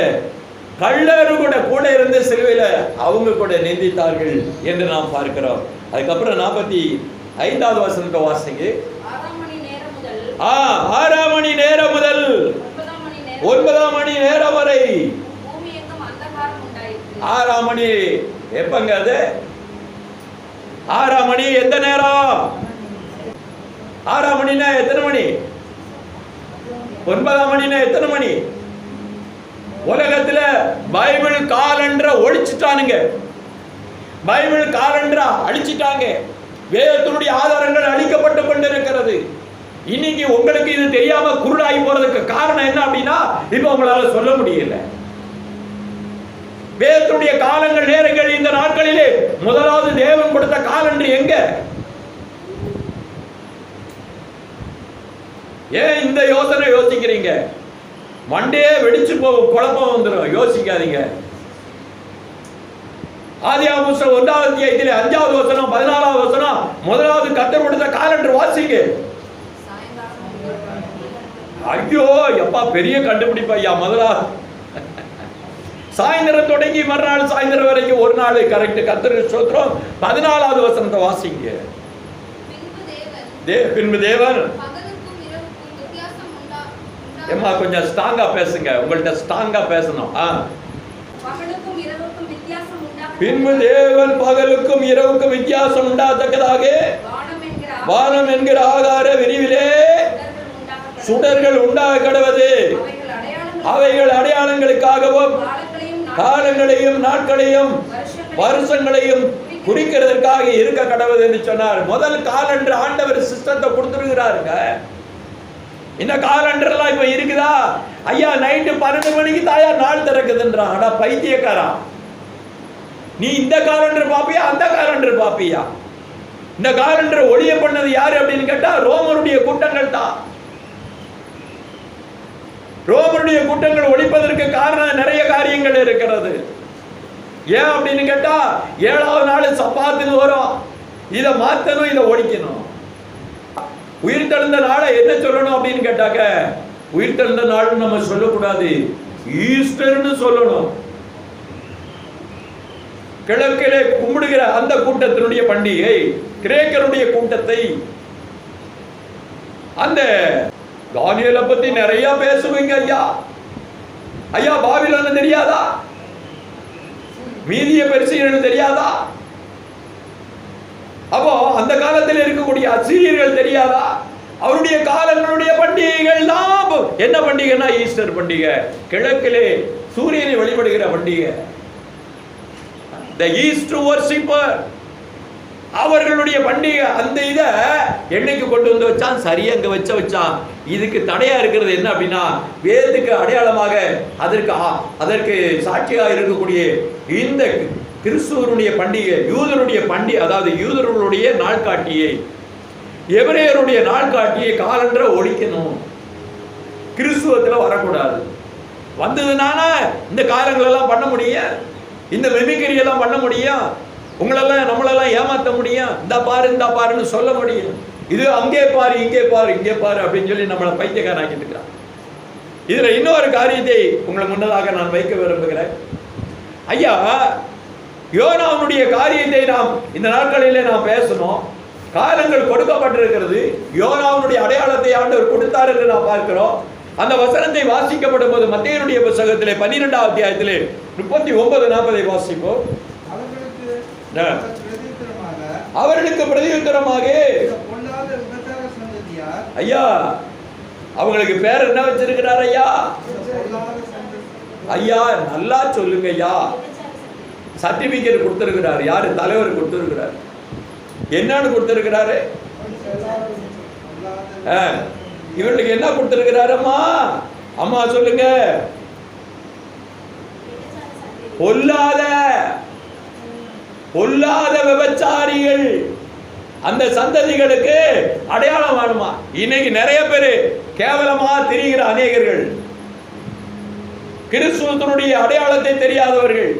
S1: கள்ளரு கூட இருந்து சிலுவையில அவங்க கூட நிந்தித்தார்கள் என்று நாம் பார்க்கிறோம். அதுக்கப்புறம் 45வது வசனத்தை வாசிங்க. 6 மணி நேரம் முதல் 9 மணி நேரம் வரை 6 மணி எப்பங்க அது? 6 மணி எந்த நேரம்? 6 மணினா எத்தனை மணி? 9 மணினா எத்தனை மணி? உலகத்துல பைபிள் காலண்டரை ஒழிச்சுட்டானுங்க, பைபிள் காலண்டரை அழிச்சிட்டாங்க. வேதத்தினுடைய ஆதாரங்கள் அழிக்கப்பட்டு கொண்டிருக்கிறது. இன்னைக்கு உங்களுக்கு இது தெரியாம குருடாகி போறதுக்கு காரணம் என்ன அப்படின்னா, இப்ப உங்களால சொல்ல முடியல. வேதத்தினுடைய காலங்கள் நேரங்கள் இந்த நாட்களிலே முதலாவது தேவன் கொடுத்த காலண்டர் எங்க? ஏன் இந்த யோசனை யோசிக்கிறீங்க? மண்டே வெடிச்சு போகும், குழப்பம் வந்துடும். யோசிக்காதீங்க. ஆதியாகமம் 1வது அத்தியாயத்திலே 5வது வசனம் 14வது வசனம் முதலாவது கர்த்தர் கொடுத்த காலண்டர் வாசிங்க. ஐயோ எப்பா பெரிய கண்டுபிடிப்பு ஐயா. முதலாவது சாயந்தரம் தொடங்கி மறுநாள் சாயந்தரம் வரைக்கும் ஒரு நாள் கரெக்ட். கர்த்தருக்கு ஸ்தோத்திரம். 14வது வசனத்தை வாசிங்க. பின்பு தேவன் ஏமா கொஞ்சம் ஸ்ட்ராங்கா பேசுங்க, உங்கள்ட்ட ஸ்ட்ராங்கா பேசணும். பின்பு தேவன் பகலுக்கும் இரவுக்கும் வித்தியாசம் உண்டாத்தக்கதாக வானம் என்கிற ஆகார விரிவிலே சுடர்கள் உண்டாக கடவது. அவைகள் அடையாளங்களுக்காகவும் காலங்களையும் நாட்களையும் வருஷங்களையும் குறிக்கிறதற்காக இருக்க கடவுது என்று சொன்னார். முதல் காலண்டர் ஆண்டவர் சிஸ்டத்தை கொடுத்துருக்கிறாருங்க. இந்த காலண்டர்லாம் இப்ப இருக்குதா? ஐயா நைட்டு 12 மணிக்கு தாயா நாள் திறக்குதுன்றான். ஆனா பைத்தியக்காரா, நீ இந்த காலண்டர் பாப்பியா அந்த காலண்டர் பாப்பியா? இந்த காலண்டர் ஒளிய பண்ணது யாரு அப்படின்னு கேட்டா ரோமருடைய கூட்டங்கள் தான். ரோமருடைய கூட்டங்கள் ஒழிப்பதற்கு காரணம் நிறைய காரியங்கள் இருக்கிறது. ஏன் அப்படின்னு கேட்டா 7வது நாள் சப்பாத்துன்னு வரும், இதை மாத்தணும், இதை ஒழிக்கணும். உயிர்த்தெழுந்த நாளை என்ன சொல்லணும் அப்படின்னு கேட்டாக்க, உயிர்த்தெழுந்த நாள் நம்ம சொல்லக்கூடாது, ஈஸ்டர்னு சொல்லணும். கிழக்கிலே கும்பிடுகிற அந்த கூட்டத்தினுடைய பண்டிகை, கிரேக்கருடைய கூட்டத்தை. அந்த தானியேலை பத்தி நிறைய பேசுவீங்க ஐயா. ஐயா பாபிலோன் தெரியாதா? மீதிய பெர்சியர்கள் தெரியாதா? அப்போ அந்த காலத்தில் இருக்கக்கூடிய அசீரியர்கள் தெரியாதா? அவருடைய காலங்களுடைய பண்டிகைகள் தான் என்ன பண்டிகைன்னா ஈஸ்டர் பண்டிகை, கிழக்கிலே சூரியனை வழிபடுகிற பண்டிகை. The East worshipper அவர்களுடைய பண்டிகை. அந்த இதை என்னைக்கு கொண்டு வந்து வச்சான்? சரியா அங்க வச்சான். இதுக்கு தடையா இருக்கிறது என்ன அப்படின்னா, வேதத்துக்கு அடையாளமாக அதற்கு சாட்சியாக இருக்கக்கூடிய இந்த கிறிஸ்துவனுடைய பண்டிகை, யூதருடைய பண்டிகை, அதாவது யூதர்களுடைய நாட்காட்டியை, எபிரேயருடைய நாட்காட்டியை காலண்டரை ஒழிக்கணும். கிறிஸ்துவத்தில் வரக்கூடாது. வந்ததுனால இந்த காலங்களெல்லாம் பண்ண முடியும், இந்த மெமிக்கரி எல்லாம் பண்ண முடியும், உங்களெல்லாம் நம்மளெல்லாம் ஏமாற்ற முடியும், இந்த பாருன்னு சொல்ல முடியும். இது அங்கே பாரு இங்கே பாரு அப்படின்னு சொல்லி நம்மளை பைத்தியக்காரன் ஆக்கிட்டு இருக்கிறான். இதுல இன்னொரு காரியத்தை உங்களை முன்னதாக நான் வைக்க விரும்புகிறேன். ஐயா யோனாவுடைய காரியத்தை நாம் இந்த நாட்களிலே நாம் பேசணும். காலங்கள் கொடுக்கப்பட்டிருக்கிறது. யோனாவுடைய அடையாளத்தை ஆண்டவர் கொடுத்தார் என்று நாம் பார்க்கிறோம். அந்த வசனத்தை வாசிக்கப்படும் போது மத்தேயுடைய புத்தகத்திலே 12வது அத்தியாயத்திலே 39-40 வாசிப்போம். அவர்களுக்கு பிரதியுத்தரமாக ஐயா அவங்களுக்கு பேர் என்ன வச்சிருக்கிறார் ஐயா? ஐயா நல்லா சொல்லுங்க ஐயா. சர்டிபிகேட் கொடுத்திருக்கிறார். யாரு? தலைவர் கொடுத்திருக்கிறார். என்னன்னு கொடுத்திருக்கிறாரு? இவர்களுக்கு என்ன கொடுத்திருக்கிறாரு? அம்மா சொல்லுங்க. பொல்லாத விபச்சாரிகள் அந்த சந்ததிகளுக்கு அடையாளம் வேணுமா? இன்னைக்கு நிறைய பேரு கேவலமா திரிகிற அநேகர்கள், கிறிஸ்துவனுடைய அடையாளத்தை தெரியாதவர்கள்,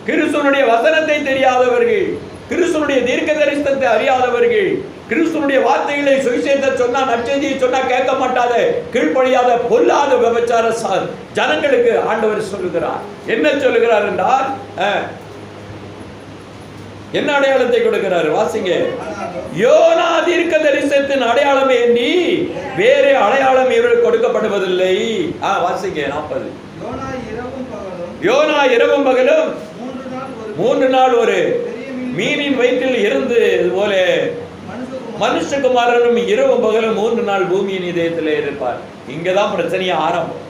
S1: கிறிஸ்துவனுடைய வசனத்தை தெரியாதவர்கள், கிறிஸ்துவனுடைய தீர்க்க தரிசனத்தை அறியாதவர்கள், கிறிஸ்துவனுடைய வார்த்தைகளை சுவிசேஷத்தை சொன்னா, நற்செய்தியை சொன்னா கேட்க மாட்டாத, கீழ்ப்படியாத பொல்லாத விபச்சார ஜனங்களுக்கு ஆண்டவர் சொல்லுகிறார். என்ன சொல்லுகிறார் என்றால், என்ன அடையாளத்தை கொடுக்கிறார்? வாசிங்க. யோனா தீர்க்க தரிசனத்தின் அடையாளமே நீ, வேறு அடையாளம் இவருக்கு கொடுக்கப்படுவதில்லை. வாசிங்க 40. யோனா இரவும் பகலும் 3 நாள் ஒரு மீனின் வயிற்றில் இருந்து போல மனுஷகுமாரனும் இரவும் பகலும் 3 நாள் பூமியின் இதயத்தில் இருப்பார். இங்கதான் பிரச்சனையே ஆரம்பம்.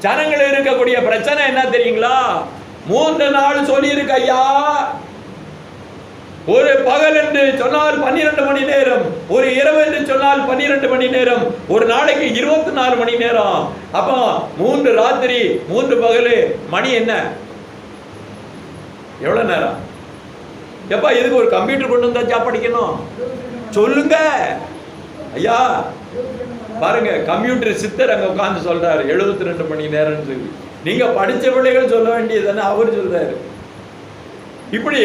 S1: ஜனங்கள் இருக்கக்கூடிய பிரச்சனை என்ன தெரியுங்களா? 3 நாள் சொல்லி இருக்கு ஐயா. ஒரு பகல் என்று சொன்னால் 12 மணி நேரம், ஒரு இரவு என்று சொன்னால் 12 மணி நேரம், ஒரு நாளைக்கு 24 மணி நேரம். அப்போ 3 ராத்திரி 3 பகல், மணி என்ன? எவ்வளவு நேரம்? எப்பா இதுக்கு ஒரு கம்ப்யூட்டர் கொண்டு வந்தாச்சா படிக்கணும்? சொல்லுங்க ஐயா. பாருங்க, கம்ப்யூட்டர் சித்தர் அங்க உட்கார்ந்து சொல்றாரு 72 மணி நேரம் சொல்லி. நீங்க படிச்ச பிள்ளைகள் சொல்ல வேண்டியதுதானே, அவர் சொல்றாரு. இப்படி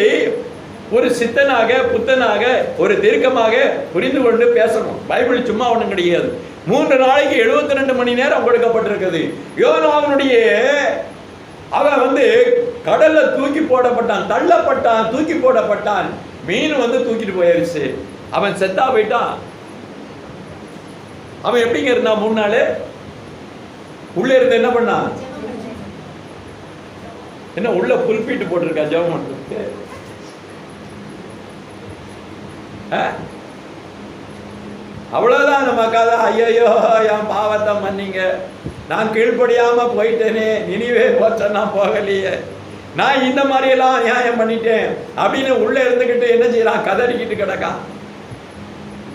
S1: ஒரு சித்தனாக புத்தனாக ஒரு தீர்க்கமாக புரிந்து கொண்டு பேசணும். பைபிள் சும்மா ஒண்ணும் கிடையாது. 3 நாளைக்கு 72 மணி நேரம் கொடுக்கப்பட்டிருக்குது. யோனாவுடைய அவன் கடல்ல தூக்கி போடப்பட்டான், தள்ளப்பட்டான், தூக்கி போடப்பட்டான். மீன் தூக்கிட்டு போயிருச்சு. அவன் செத்தா போயிட்டான். அவன் எப்படிங்க இருந்தான்? 3 நாள் உள்ள இருந்து என்ன பண்ணான்? என்ன உள்ள புல்பீட்டு போட்டிருக்கா ஜெபம் பண்றதுக்கு? அவ்வளவுதான். நமக்காக ஐயோ என் பாவத்தை மன்னிங்க, நான் கீழ்ப்படியாம போயிட்டேனே, நினைவே போச்ச நான் போகலையே, நான் இந்த மாதிரி எல்லாம் நியாயம் பண்ணிட்டேன் அப்படின்னு உள்ள இருந்துகிட்டு என்ன செய்யறான்? கதறிக்கிட்டு கிடக்கான்,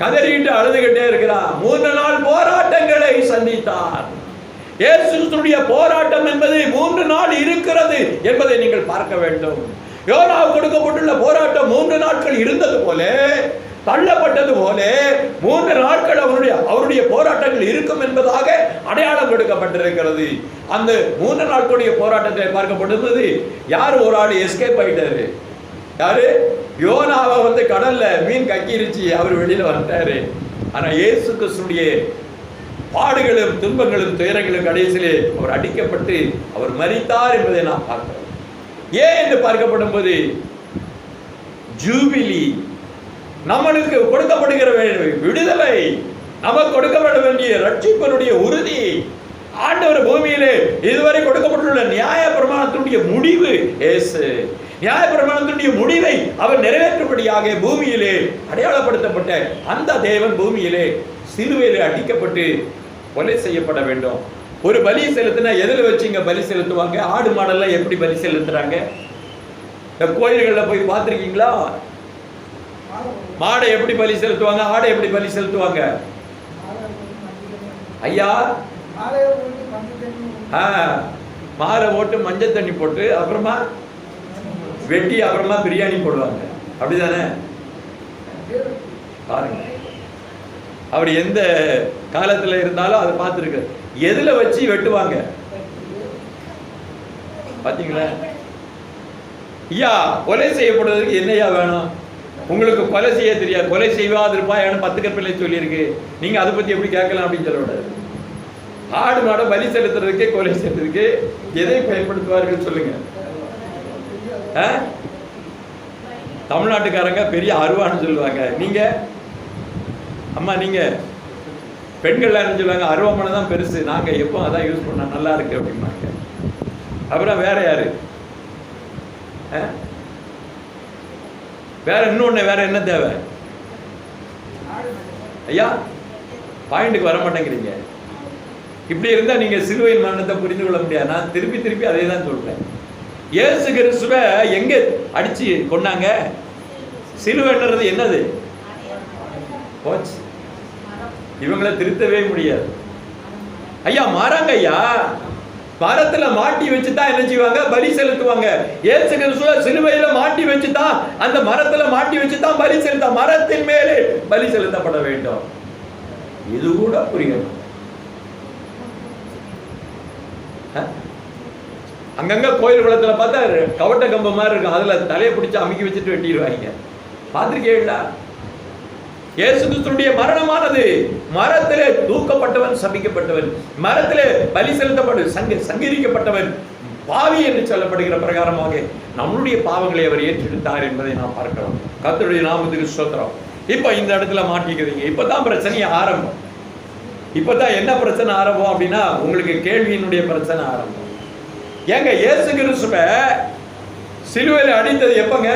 S1: கதறிக்கிட்டு அழுதுகிட்டே இருக்கிறான். 3 நாள் போராட்டங்களை சந்தித்தான். இயேசுவுடைய போராட்டம் என்பது 3 நாள் இருக்கிறது என்பதை நீங்கள் பார்க்க வேண்டும். யோனாவுக்கு கொடுக்கப்பட்டுள்ள போராட்டம் 3 நாட்கள் இருந்தது போல, தள்ளப்பட்டது போல 3 நாட்கள் அவருடைய போராட்டங்கள் இருக்கும் என்பதாக அடையாளம் கொடுக்கப்பட்டிருக்கிறது. அந்த 3 நாட்களுடைய போராட்டத்தை பார்க்கப்படுவது யார்? ஒரு ஆள் எஸ்கேப் ஆயிட்டாரு. யாரு? யோனாவை கடல்ல மீன் கக்கிருச்சு, அவர் வெளியில வந்துட்டாரு. ஆனா இயேசு கிறிஸ்துடைய பாடுகளும் துன்பங்களும் துயரங்களும் கடைசியிலே அவர் அடிக்கப்பட்டு அவர் மரித்தார் என்பதை நாம் பார்க்கிறோம். ஏன் என்று பார்க்கப்படும் போது ஜூபிலி, நம்மளுக்கு கொடுக்கப்படுகிற விடுதலை, நமக்கு கொடுக்கப்பட வேண்டிய ரட்சிப்பினுடைய உறுதி, ஆண்டவர் பூமியிலே இதுவரை கொடுக்கப்பட்டுள்ள நியாய பிரமாணத்தினுடைய முடிவு இயேசு. நியாய பிரமாணத்தினுடைய முடிவை அவர் நிறைவேற்றும்படியாக பூமியிலே அடையாளப்படுத்தப்பட்ட அந்த தேவன் பூமியிலே சிலுவையிலே அடிக்கப்பட்டு கொலை செய்யப்பட வேண்டும். ஒரு பலி செலுத்தினா எதில் வச்சுங்க பலி செலுத்துவாங்க? ஆடு மாடெல்லாம் எப்படி பலி செலுத்துறாங்க? இந்த கோயில்களில் போய் பார்த்துருக்கீங்களா? மாடை எப்படி பலி செலுத்துவாங்க? ஆடை எப்படி பலி செலுத்துவாங்க? ஐயா, மாலை ஓட்டு மஞ்சள் தண்ணி போட்டு அப்புறமா வெட்டி அப்புறமா பிரியாணி போடுவாங்க. அப்படிதானே? பாருங்க, அவர் எந்த காலத்துல இருந்தாலும் அதை பார்த்துருக்கு. எதுல வச்சு வெட்டுவாங்க பாத்தீங்களா? ஐயா, கொலை செய்யப்படுவதற்கு என்னையா வேணும்? உங்களுக்கு கொலை செய்ய தெரியாது, கொலை செய்வாதிருப்பாயான்னு 10 கற்பிள்ளை சொல்லியிருக்கு. நீங்க அதை பத்தி எப்படி கேட்கலாம் அப்படின்னு சொல்லக்கூடாது. ஆடு மாடை பலி செலுத்துறதுக்கு கொலை செய்யறதுக்கு எதை பயன்படுத்துவார்கள் சொல்லுங்க? தமிழ்நாட்டுக்காரங்க பெரிய அருவான்னு சொல்லுவாங்க. நீங்க அம்மா, நீங்க பெண்கள்லாம் என்ன சொல்லுவாங்க? அருவாமனை தான் பெருசு, நாங்க எப்போ அதான் யூஸ் பண்ண நல்லா இருக்கு அப்படின்னாங்க. அப்புறம் வேற யாரு? வேற இன்னொன்னு, வேற என்ன தேவை? ஐயா, பாயிண்ட்டுக்கு வர மாட்டேங்கிறீங்க. இப்படி இருந்தா நீங்க சிலுவையின் மரணத்தை புரிந்து கொள்ள முடியாது. நான் திருப்பி அதே தான் சொல்றேன். இயேசு கிறிஸ்துவ எங்க அடிச்சு கொண்டாங்க? சிலுவைன்றது என்னது? போச்சு, இவங்களை திருத்தவே முடியாது. ஐயா மாறாங்க ஐயா, மரத்துல மாட்டி வச்சுதான் என்ன செய்வாங்க? பலி செலுத்துவாங்க. இயேசு கிறிஸ்துவ சிலுவையில மாட்டி வச்சுதான், அந்த மரத்துல மாட்டி வச்சுதான் பலி செலுத்த, மரத்தின் மேலே பலி செலுத்தப்பட வேண்டும். இது கூட புரியணும். அங்கங்க கோயில் குளத்துல பார்த்தா கவட்ட கம்பம் மாதிரி இருக்கும், அதுல தலையை பிடிச்சு அமுக்கி வச்சுட்டு வெட்டிடுவாங்க. பார்த்திருக்கீங்களா? இயேசு கிறிஸ்துவுடைய மரணமானது மரத்திலே தூக்கப்பட்டவன், சபிக்கப்பட்டவன், மரத்திலே பலி செலுத்தப்பட்டு சங்கரிக்கப்பட்டவன், பாவி என்று சொல்லப்படுகிற பிரகாரமாக நம்முடைய பாவங்களை அவர் ஏற்றெடுத்தார் என்பதை நாம் பார்க்கலாம். கர்த்தருடைய நாமத்துக்கு ஸ்தோத்திரம். இப்ப இந்த இடத்துல மாட்டிக்கிறீங்க. இப்பதான் பிரச்சனை ஆரம்பம். இப்பதான் என்ன பிரச்சனை ஆரம்பம் அப்படின்னா, உங்களுக்கு கேள்வியினுடைய பிரச்சனை ஆரம்பம். ஏங்க, இயேசு கிறிஸ்துவ சிலுவையில் அடித்தது எப்பங்க?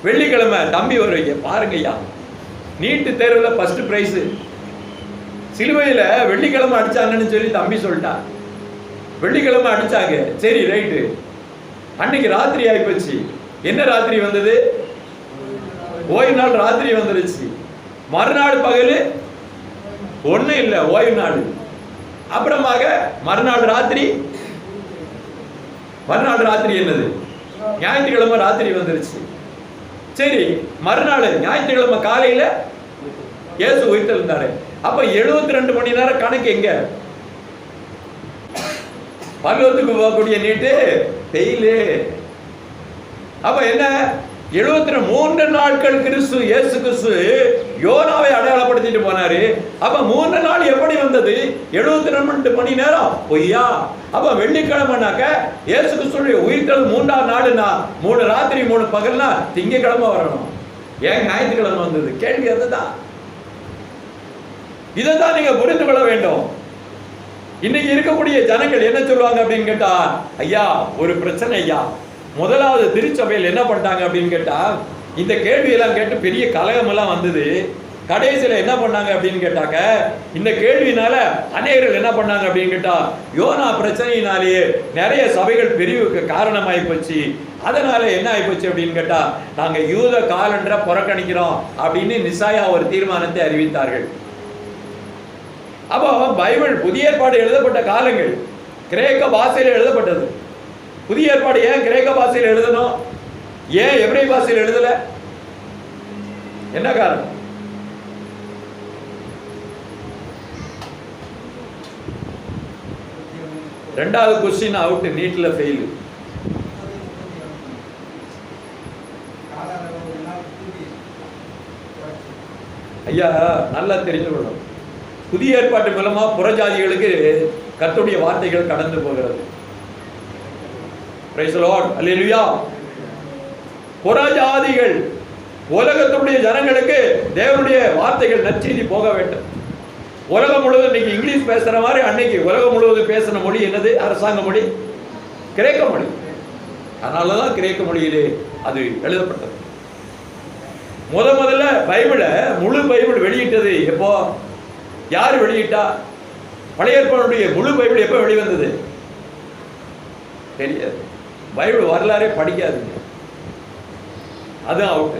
S1: வெள்ளிக்கிழமை. தம்பி வருவீங்க பாருங்க ஐயா, நீட்டு தேர்வுல ஃபர்ஸ்ட் பிரைஸ் சிலுவையில வெள்ளிக்கிழமை அடிச்சாங்கன்னு சொல்லி தம்பி சொல்லிட்டான். வெள்ளிக்கிழமை அடிச்சாங்க, சரி ரைட்டு. அன்னைக்கு ராத்திரி ஆயிப்போச்சு. என்ன ராத்திரி வந்தது? ஓய்வு நாள் ராத்திரி வந்துருச்சு. மறுநாள் பகல் ஒன்றும் இல்லை, ஓய்வு நாள். அப்புறமாக மறுநாள் ராத்திரி என்னது? ஞாயிற்றுக்கிழமை ராத்திரி வந்துருச்சு. சரி, மறுநாள் ஞாயிற்றுக்கிழமை காலையில இயேசு உயிர்த்தெழுந்தாரு. அப்ப 72 மணி நேரம் கணக்கு எங்க? பரலோகத்துக்கு போகக்கூடிய நீட்டு பெயிலு. அப்ப என்ன? 73 நாட்கள் கிறிஸ்து, இயேசு கிறிஸ்து யோனாவை அடையாளப்படுத்திட்டு போனாரு. அப்ப 3 நாள் எப்படி வந்தது? 72 மணி நேரம் பொய்யா? அப்ப வெள்ளிக்கிழமைனாக்க இயேசு கிறிஸ்துடைய உயிர்த்தெழுதல் 3ஆம் நாளுனா 3 ராத்திரி 3 பகல்னா திங்கக்கிழமை வரணும். ஏன் ஞாயிற்றுக்கிழமை வந்தது? கேள்வி அதுதான். இதைதான் நீங்க புரிந்து கொள்ள வேண்டும். இன்னைக்கு இருக்கக்கூடிய ஜனங்கள் என்ன சொல்லுவாங்க அப்படின்னு கேட்டா, ஐயா ஒரு பிரச்சனை ஐயா. முதலாவது திருச்சபையில் என்ன பண்ணிட்டாங்க அப்படின்னு கேட்டா, இந்த கேள்வியெல்லாம் கேட்டு பெரிய கலகம் எல்லாம் வந்தது. கடைசியில் என்ன பண்ணாங்க அப்படின்னு கேட்டாக்க, இந்த கேள்வினால அநேகர்கள் என்ன பண்ணாங்க அப்படின்னு கேட்டா, யோனா பிரச்சனையினாலேயே நிறைய சபைகள் பிரிவுக்கு காரணமாகி போச்சு. அதனால என்ன ஆயிப்போச்சு அப்படின்னு கேட்டா, நாங்க யூத காலண்டரை புறக்கணிக்கிறோம் அப்படின்னு நிசாயா ஒரு தீர்மானத்தை அறிவித்தார்கள். அப்போ பைபிள் புதிய ஏற்பாடு எழுதப்பட்ட காலங்கள் கிரேக்க பாஷையில் எழுதப்பட்டது. புதிய ஏற்பாடு ஏன் கிரேக்க பாஷையில் எழுதணும்? ஏன் எபிரேய பாஷையில் எழுதல? என்ன காரணம்? ரெண்டாவது கொஸ்டின் அவுட், நீட்ல ஃபெயில். ஐயா நல்லா தெரிஞ்சு கொள்ளும். புதிய ஏற்பாட்டு மூலமா புறஜாதிகளுக்கு கர்த்தருடைய வார்த்தைகள் கடந்து போகிறது. பிரைஸ் தி லார்ட், அல்லேலூயா. புறஜாதிகள் உலகத்துடைய ஜனங்களுக்கு தேவனுடைய வார்த்தைகள் நற்செய்தி போக வேண்டும். உலகம் முழுவதும் இன்னைக்கு இங்கிலீஷ் பேசுற மாதிரி அன்னைக்கு உலகம் முழுவதும் பேசின மொழி என்னது? அரசாங்க மொழி கிரேக்க மொழி. அதனாலதான் கிரேக்க மொழியிலே அது எழுதப்பட்டது. முதல்ல பைபிளை, முழு பைபிள் வெளியிட்டது எப்போ? யார் வெளியிட்டா? பழைய ஏற்பாடுடைய முழு பைபிள் எப்போ வெளிவந்தது? தெரியாது. பைபிள் வரலாறே படிக்காதுங்க. அதுவும் அவுட்டு.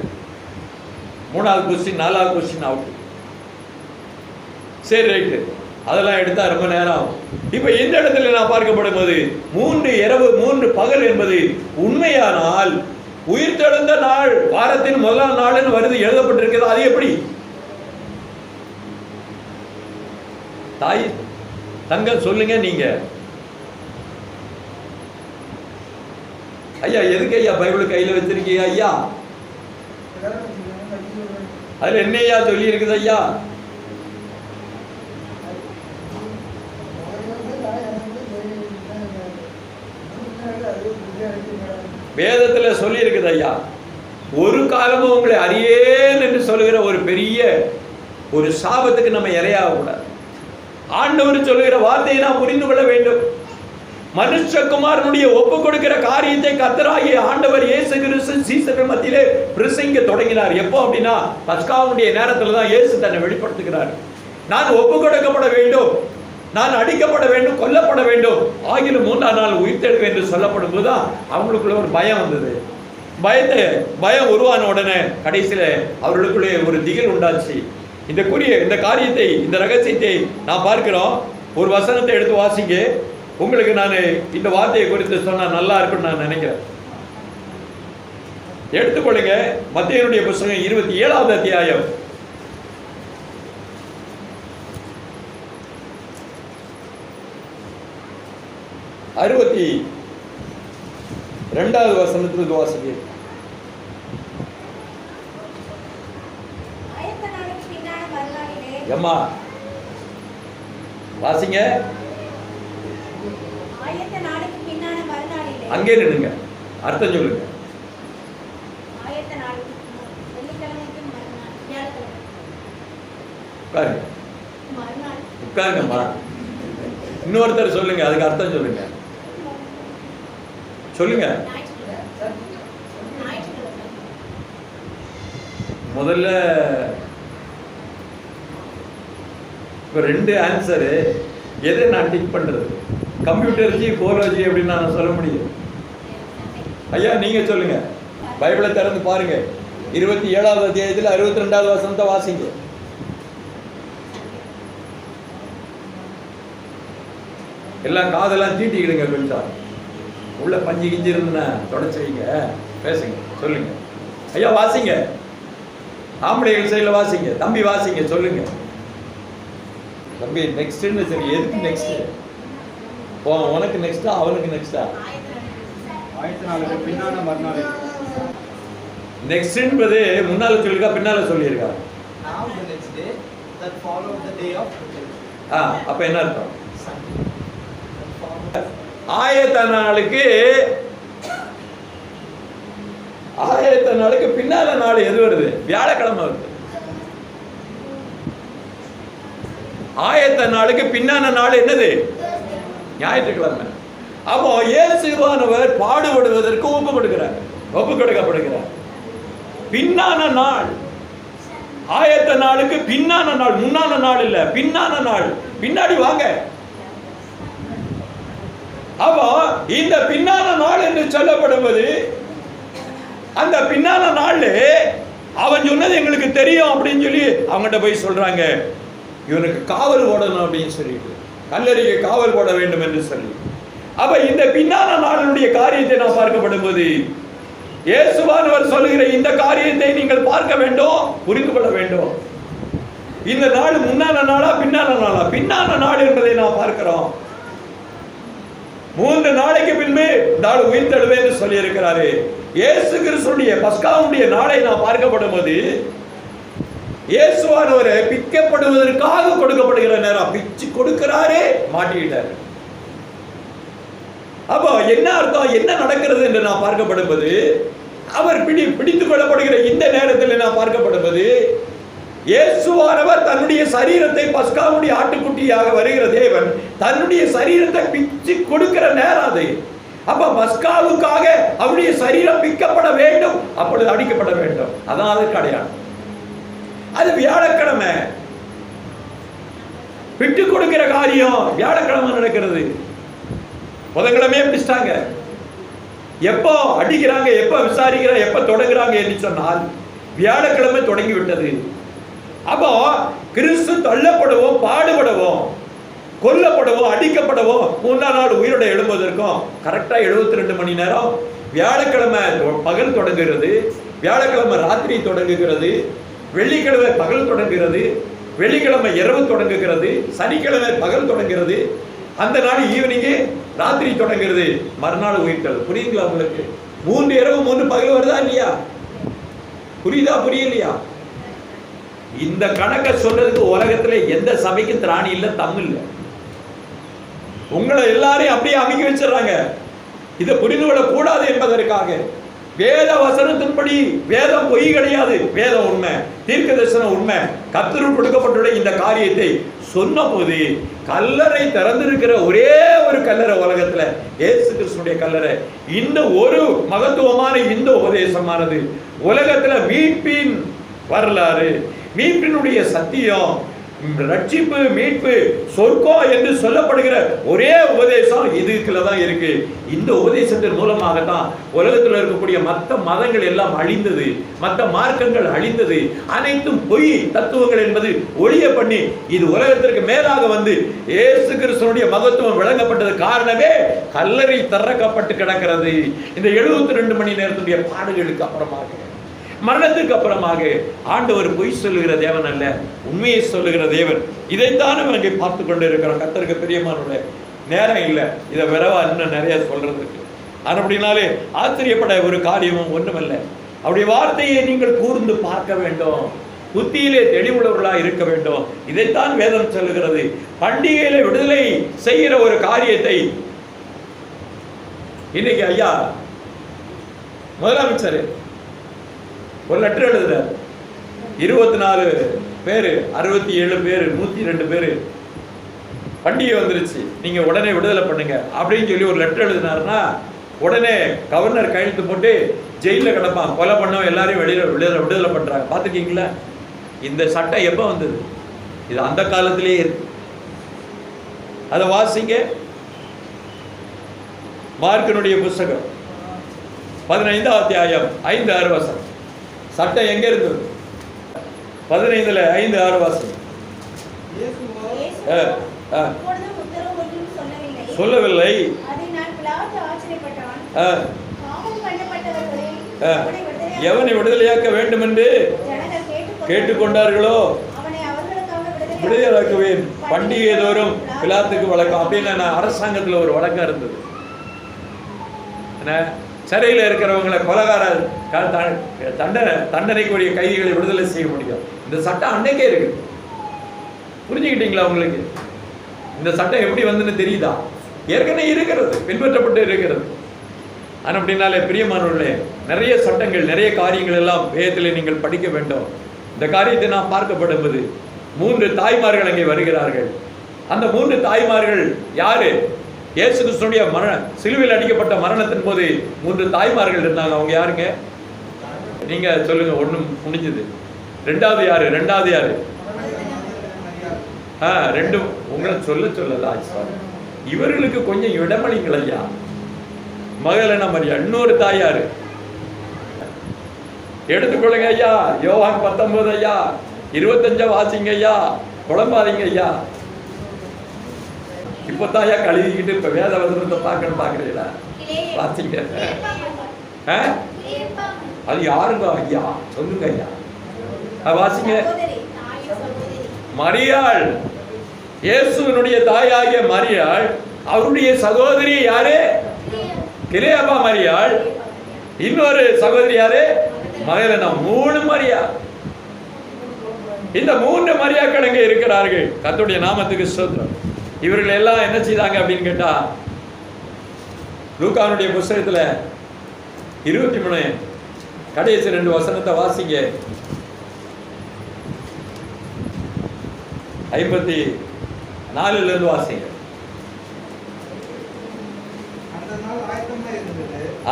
S1: 3வது கொஸ்டின், 4வது கொஸ்டின் அவுட்டு. சரி ரைட்டு, அதெல்லாம் எடுத்தா ரொம்ப நேரம் ஆகும். இப்ப இந்த இடத்துல நான் பார்க்கப்படும் போது 3 இரவு 3 பகல் என்பது உண்மையானால் உயிர்த்தெழுந்த நாள் வாரத்தின் முதலாம் நாள்னு வருது, எழுதப்பட்டிருக்கிறது. அது எப்படி? தாய் தங்க சொல்லுங்க நீங்க. ஐயா எதுக்கு ஐயா பைபிள் கையில வச்சிருக்கீங்க ஐயா? அதுல என்னையா சொல்லி இருக்குது ஐயா? வேதத்துல சொல்லி இருக்குது ஐயா. ஒரு காலமும் உங்களை அறியேன் என்று சொல்லுகிற ஒரு பெரிய ஒரு சாபத்துக்கு நம்ம இரையாக கூடாது. ஆண்டவர் சொல்லுகிற வார்த்தையை நாம் புரிந்து கொள்ள வேண்டும். மனுஷகுமாரனுடைய ஒப்பு கொடுக்கிற காரியத்தை கர்த்தராகிய ஆண்டவர் இயேசு கிறிஸ்து சீசர்கள் மத்தியிலே பிரசங்க தொடங்கினார். எப்போ அப்படின்னா பஸ்காவுடைய நேரத்துல தான் இயேசு தன்னை வெளிப்படுத்துகிறார். நான் ஒப்பு கொடுக்கப்பட வேண்டும், நான் அடிக்கப்பட வேண்டும், கொல்லப்பட வேண்டும், ஆகிலும் 3ஆம் நாள் உயிர்த்தெழுவேன் என்று சொல்லப்படும் போதுதான் அவங்களுக்குள்ள ஒரு பயம் வந்தது. பயம் உருவான உடனே கடைசியில அவர்களுக்குள்ளே ஒரு திகில் உண்டாச்சு. இந்த காரியத்தை, இந்த ரகசியத்தை நாம் பார்க்கிறோம். ஒரு வசனத்தை எடுத்து வாசிங்க. உங்களுக்கு நான் இந்த வார்த்தையை குறித்து சொன்னா நல்லா இருக்குன்னு நான் நினைக்கிறேன். எடுத்துக்கொள்ளுங்க. மத்தேயுடைய புத்தகம் 27வது அத்தியாயம் 62வது வசனத்திலிருந்து வாசிங்க. அம்மா வாசிங்க. அங்கே நின்னுங்க, அர்த்தம் சொல்லுங்க. உட்காருங்க, உட்காருங்கம்மா. இன்னொருத்தர் சொல்லுங்க, அதுக்கு அர்த்தம் சொல்லுங்க. சொல்லுங்க. முதல்ல இப்போ 2 ஆன்சரு. எதை நான் டிக் பண்றது? கம்ப்யூட்டர்ஜி கோலஜி அப்படின்னு நான் சொல்ல முடியும். ஐயா நீங்க சொல்லுங்க. பைபிளை திறந்து பாருங்க. 27வது அத்தியாயத்தில் 62வது வசனத்தை வாசிங்க. எல்லாம் காதெல்லாம் தீட்டிக்கிடுங்க. கொஞ்சம் உள்ள பஞ்சு கிஞ்சி இருந்துன்னா தொடச்சு வைங்க. பேசுங்க, சொல்லுங்க. ஐயா வாசிங்க. ஆம்பளைகள் சைடில் வாசிங்க. தம்பி வாசிங்க, சொல்லுங்க. தம்பி நெக்ஸ்ட்னு சரி. எதுக்கு நெக்ஸ்ட்? உனக்கு நெக்ஸ்டா அவனுக்கு நெக்ஸ்டா? நெக்ஸ்ட் என்பது முன்னால சொல்லிருக்கா பின்னால சொல்லியிருக்கா? அப்ப என்ன அர்த்தம்? ஆயத்த நாளுக்கு பின்னால நாள் எது வருது? வியாழக்கிழமை வருது. ஆயத்த நாளுக்கு பின்னான நாள் என்னது? ஞாயிற்றுக்கிழமை. அப்போ இயேசுவானவர் பாடுபடுவதற்கு ஒப்பு கொடுக்கப்படுகிறார். பின்னான நாள், ஆயத்த நாளுக்கு பின்னான நாள். முன்னான நாள் இல்ல, பின்னான நாள். பின்னாடி வாங்க. அப்போ இந்த பின்னான நாள் என்று சொல்லப்படுவது, அந்த பின்னான நாள் அவன் சொன்னது எங்களுக்கு தெரியும் அப்படின்னு சொல்லி அவங்ககிட்ட போய் சொல்றாங்க. இவனுக்கு காவல் போடணும் அப்படின்னு சொல்லிட்டு, கல்லறைக்கு காவல் போட வேண்டும் என்று சொல்லி. அப்ப இந்த பின்னான நாளினுடைய காரியத்தை நான் பார்க்கப்படும் போது, இயேசுவானவர் சொல்லுகிற இந்த காரியத்தை நீங்கள் பார்க்க வேண்டும், புரிந்து கொள்ள வேண்டும். இந்த நாள் முன்னான நாளா பின்னான நாளா? பின்னான நாள் என்பதை நாம் பார்க்கிறோம். 3 நாளைக்கு பின்பு நாள் உயிர்த்தெழுவேன் என்று சொல்லி இருக்கிறாரு. இயேசு கிறிஸ்துடைய பஸ்காவுடைய நாளை நாம் பார்க்கப்படும் போது, இயேசுவானவரை பிக்கப்படுவதற்காக கொடுக்கப்படுகிற நேரம். பிச்சு கொடுக்கிறாரே, மாட்டிக்கிட்டார். அப்போ என்ன அர்த்தம்? என்ன நடக்கிறது என்று நான் பார்க்கப்படுவது, அவர் பிடித்துக் கொள்ளப்படுகிற இந்த நேரத்தில் நான் பார்க்கப்படுவது, இயேசுவானவர் தன்னுடைய சரீரத்தை, பஸ்காவுடைய ஆட்டுக்குட்டியாக வருகிற தேவன் தன்னுடைய சரீரத்தை பிச்சு கொடுக்கிற நேரம் அது. அப்ப பஸ்காவுக்காக அவருடைய சரீரம் பிக்கப்பட வேண்டும், அப்பொழுது அடிக்கப்பட வேண்டும். அதான் அதுக்கு அடையாளம். அது வியாழக்கிழமை. விட்டு கொடுக்கிற காரியம் வியாழக்கிழமை நடக்கிறது. புதன்கிழமையே பிடிச்சிட்டாங்க. எப்போ அடிக்கிறாங்க, எப்ப விசாரிக்கிறாங்க, எப்ப தொடங்குறாங்க என்று சொன்னால் வியாழக்கிழமை தொடங்கி விட்டது. அப்போ கிறிஸ்து தள்ளப்படுவோம், பாடுபடுவோம், கொல்லப்படுவோம், அடிக்கப்படவும் 3ஆம் நாள் உயிரோட எழும்புவதற்கும் கரெக்டா 72 மணி நேரம். வியாழக்கிழமை பகல் தொடங்குகிறது, வியாழக்கிழமை ராத்திரி தொடங்குகிறது, வெள்ளிக்கிழமை பகல் தொடங்குகிறது, வெள்ளிக்கிழமை இரவு தொடங்குகிறது, சனிக்கிழமை பகல் தொடங்குகிறது, அந்த நாள் ஈவினிங்கு ராத்திரி தொடங்குகிறது, மறுநாள் உயிர்த்தல். புரியுங்களா உங்களுக்கு? 3 இரவு 3 பகல் வருதா இல்லையா? புரியுதா புரியலையா? இந்த கணக்கை சொல்றதுக்கு உலகத்துல எந்த சபைக்கும் திராணி இல்லை, தம் இல்லை. உங்களை எல்லாரையும் அப்படியே அமைக்க வச்சிடறாங்க. இதை புரிந்து கொள்ள கூடாது என்பதற்காக. வேத வசனத்தின்படி வேதம் பொய் கிடையாது, வேதம் உண்மை, தீர்க்க தரிசனம் உண்மை. கர்த்தருக்கு கொடுக்கப்பட்டுள்ள இந்த காரியத்தை சொன்ன போது கல்லறை திறந்திருக்கிற ஒரே ஒரு கல்லறை உலகத்துல இயேசு கிறிஸ்துடைய கல்லறை. இந்த ஒரு மகத்துவமான இந்த உபதேசமானது உலகத்துல மீட்பின் வரலாறு, மீட்பினுடைய சத்தியம், ரட்சிப்பு, மீட்பு, சொர்க்கம் என்று சொல்லப்படுகிற ஒரே உபதேசம் இதுக்குள்ள தான் இருக்கு. இந்த உபதேசத்தின் மூலமாகத்தான் உலகத்தில் இருக்கக்கூடிய மற்ற மதங்கள் எல்லாம் அழிந்தது, மற்ற மார்க்கங்கள் அழிந்தது. அனைத்தும் பொய் தத்துவங்கள் என்பது ஒளிய பண்ணி இது உலகத்திற்கு மேலாக வந்து இயேசு கிறிஸ்துவினுடைய மகத்துவம் விளங்கப்பட்டது. காரணமே கல்லறை திறக்கப்பட்டு கிடக்கிறது. இந்த 72 மணி நேரத்துடைய பாடுகளுக்கு அப்புறமாக, மரணத்துக்கு அப்புறமாக ஆண்டவர் பொய் சொல்லுகிற தேவன் அல்ல, உண்மையை சொல்லுகிற தேவன். இதைத்தான் நம்ம இங்கே பார்த்து கொண்டு இருக்கிறோம். கர்த்தருக்கு பிரியமானவர்களே, நேரம் இல்லை இதை விரைவா இன்னும் நிறைய சொல்றதுக்கு. ஆனால் அப்படின்னாலே ஆச்சரியப்பட ஒரு காரியமும் ஒன்றுமல்ல. அவருடைய வார்த்தையை நீங்கள் கூர்ந்து பார்க்க வேண்டும், புத்தியிலே தெளிவுள்ளவர்களாக இருக்க வேண்டும். இதைத்தான் வேதம் சொல்லுகிறது. பண்டிகையில விடுதலை செய்கிற ஒரு காரியத்தை இன்னைக்கு ஐயா முதலமைச்சர் ஒரு லெட்டர் எழுதுறாரு. 24 பேர், 67 பேர், 102 பேர் பண்டிகை வந்துருச்சு, நீங்க உடனே விடுதலை பண்ணுங்க அப்படின்னு சொல்லி ஒரு லெட்டர் எழுதினாருன்னா உடனே கவர்னர் கையெழுத்து போட்டு ஜெயில கிடப்பான். கொலை பண்ணவன் எல்லாரையும் விடுதலை பண்றாங்க. பார்த்துருக்கீங்களா? இந்த சட்டம் எப்போ வந்தது? இது அந்த காலத்திலேயே இருக்கு. அதை வாசிங்க. மார்க்கினுடைய புஸ்தகம் 15ஆம் அத்தியாயம் 5-6 வசனம். சட்டம் எங்க இருந்தது? 15ல 5-6 வசனம். சொல்லவில்லை. எவனை விடுதலையாக்க வேண்டும் என்று கேட்டுக்கொண்டார்களோ விடுதலையாக்குவேன். பண்டிகை தோறும் பிலாத்துக்கு வழக்கம் அப்படின்னு அரசாங்கத்தில் ஒரு வழக்கம் இருந்தது. சிறையில் இருக்கிறவங்களை கொலைகார தண்டனைக்குரிய கைதிகளை விடுதலை செய்ய முடியும். இந்த சட்டம் அன்னைக்கே இருக்கு. புரிஞ்சுக்கிட்டீங்களா? உங்களுக்கு இந்த சட்டம் எப்படி வந்துன்னு தெரியுதா? ஏற்கனவே இருக்கிறது, பின்பற்றப்பட்டு இருக்கிறது. ஆனால் அப்படின்னாலே பிரியமானவர்களே, நிறைய சட்டங்கள், நிறைய காரியங்கள் எல்லாம் வேதத்தில் நீங்கள் படிக்க வேண்டும். இந்த காரியத்தை நாம் பார்க்கப்படும்போது 3 தாய்மார்கள் அங்கே வருகிறார்கள். அந்த 3 தாய்மார்கள் யாரு? இயேசு கிறிஸ்துவினுடைய சிலுவையில் அடிக்கப்பட்ட மரணத்தின் போது 3 தாய்மார்கள் இருந்தாங்க. அவங்க யாருங்க? நீங்க சொல்லுங்க. ஒண்ணும் முடிஞ்சது. ரெண்டாவது யாரு? ரெண்டும் உங்களை சொல்லல. இவர்களுக்கு கொஞ்சம் இடமளிங்கள் ஐயா. மகளன மரியா. இன்னொரு தாயாரு எடுத்துக்கொள்ளுங்க ஐயா. யோவான் 19 ஐயா, 25 வாசிங்க ஐயா. குழம்பாதீங்க ஐயா. இப்பதான் ஐயா கழுவிக்கிட்டு இப்ப வேத வசனத்தை பாக்குறீங்களா? வாசிங்க. அது யாருங்க ஐயா? சொல்லுங்க ஐயா. வாசிங்க. மரியாள், இயேசுவினுடைய தாயாகிய மரியாள், அவருடைய சகோதரி யாரு? கிலேயாபா மரியாள். இன்னொரு சகோதரி யாரு? மகளனா. 3 மரியா. இந்த 3 மரியாக்கள் அங்கே இருக்கிறார்கள். கர்த்தருடைய நாமத்துக்கு ஸ்தோத்திரம். இவர்கள் எல்லாம் என்ன செய்தாங்க அப்படின்னு கேட்டா, லூக்கானுடைய புஸ்தகத்துல 23 கடைசி 2 வசனத்தை வாசிங்க. 54 இருந்து வாசிங்க.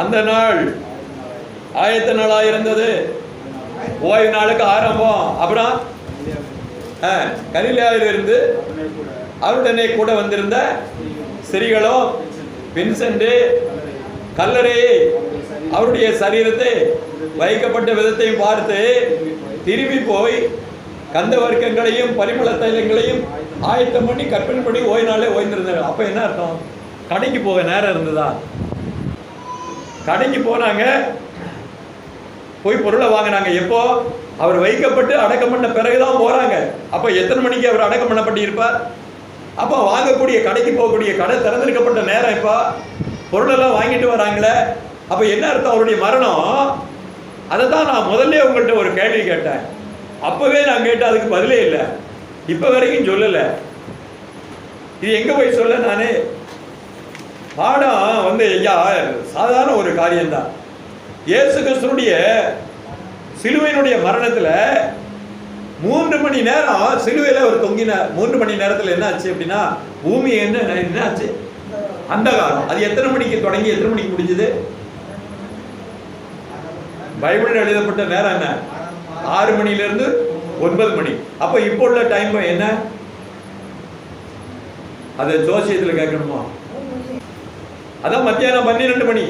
S1: அந்த நாள் ஆயத்த நாளா இருந்தது. ஓய்வு நாளுக்கு ஆரம்பம். அப்புறம் கலிலேயாவில் இருந்து அவருடனே கூட வந்திருந்த ஸ்திரீகளும் பின் சென்று கல்லறையை, அவருடைய சரீரத்தை வைக்கப்பட்ட விதத்தையும் பார்த்து திரும்பி போய் கந்த வர்க்கங்களையும் பரிமள தைலங்களையும் ஆயத்தம் பண்ணி கற்பின்படி ஓய்வு நாளே ஓய்ந்திருந்தாங்க. அப்ப என்ன அர்த்தம்? கடைக்கு போக நேரம் இருந்ததா? கடைக்கு போனாங்க, போய் பொருளை வாங்கினாங்க. எப்போ? அவர் வைக்கப்பட்டு அடக்கம் பண்ண பிறகுதான் போறாங்க. அப்ப எத்தனை மணிக்கு அவர் அடக்கம் பண்ணப்பட்டு இருப்பார்? அப்போ வாங்கக்கூடிய கடைக்கு போகக்கூடிய கடை திறந்திருக்கப்பட்ட நேரம். இப்போ பொருளெல்லாம் வாங்கிட்டு வராங்களே, அப்ப என்ன அர்த்தம்? அவருடைய மரணம். அதை தான் நான் முதல்ல உங்கள்கிட்ட ஒரு கேள்வி கேட்டேன். அப்பவே நான் கேட்டேன், அதுக்கு பதிலே இல்லை. இப்ப வரைக்கும் சொல்லல. இது எங்க போய் சொல்ல? நானே பாடம் வந்து ஐயா சாதாரண ஒரு காரியம்தான். இயேசு கிறிஸ்துவினுடைய சிலுவையினுடைய மரணத்துல 3 மணி நேரம் சிலுவையில அவர் தொங்கினார். 3 மணி நேரத்துல என்ன ஆச்சு அப்படின்னா, பூமி என்ன ஆச்சு? அந்தகாரம். அது எத்தனை மணிக்கு தொடங்கி எத்தனை மணிக்கு முடிஞ்சது? பைபிள் எழுதப்பட்ட நேரம் என்ன? 6 மணியிலிருந்து 9 மணி. அப்ப இப்போ உள்ள டைம் என்ன? அது ஜோசியத்தில் கேட்கணுமா? அதான் மத்தியானம் 12 மணி.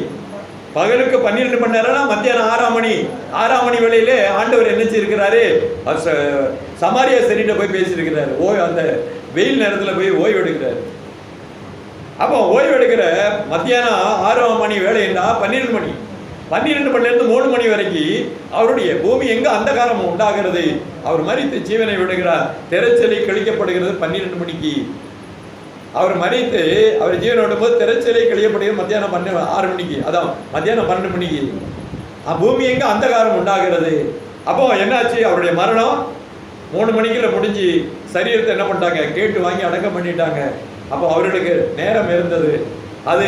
S1: பகலுக்கு 12 மணி நேரம்னா மத்தியானம் 6ஆம் மணி. 6ஆம் மணி வேளையிலே ஆண்டவர் என்ன செய்யிருக்கிறாரு? சமாரியா சரிட்ட போய் பேசியிருக்கிறாரு. அந்த வெயில் நேரத்தில் போய் ஓய்வு எடுக்கிறார். அப்போ ஓய்வு எடுக்கிற மத்தியானம் 6ஆம் மணி வேலைன்னா 12 மணி. 12 மணிலேருந்து 3 மணி வரைக்கும் அவருடைய பூமி எங்க அந்த காலம் உண்டாகிறது. அவர் மரித்து ஜீவனை விடுகிறார். திரைச்சலை கழிக்கப்படுகிறது 12 மணிக்கு. அவர் மரித்து அவர் ஜீவனை விடும்போது திரைச்சலை கழிக்கப்படுகிறது மத்தியானம் 6 மணிக்கு. அதான் மத்தியானம் 12 மணிக்கு பூமி எங்க அந்த காலம் உண்டாகிறது. அப்போ என்னாச்சு? அவருடைய மரணம் 3 மணிக்குள்ள முடிஞ்சு சரீரத்தை என்ன பண்ணிட்டாங்க? கேட்டு வாங்கி அடக்கம் பண்ணிட்டாங்க. அப்போ அவர்களுக்கு நேரம் இருந்தது. அது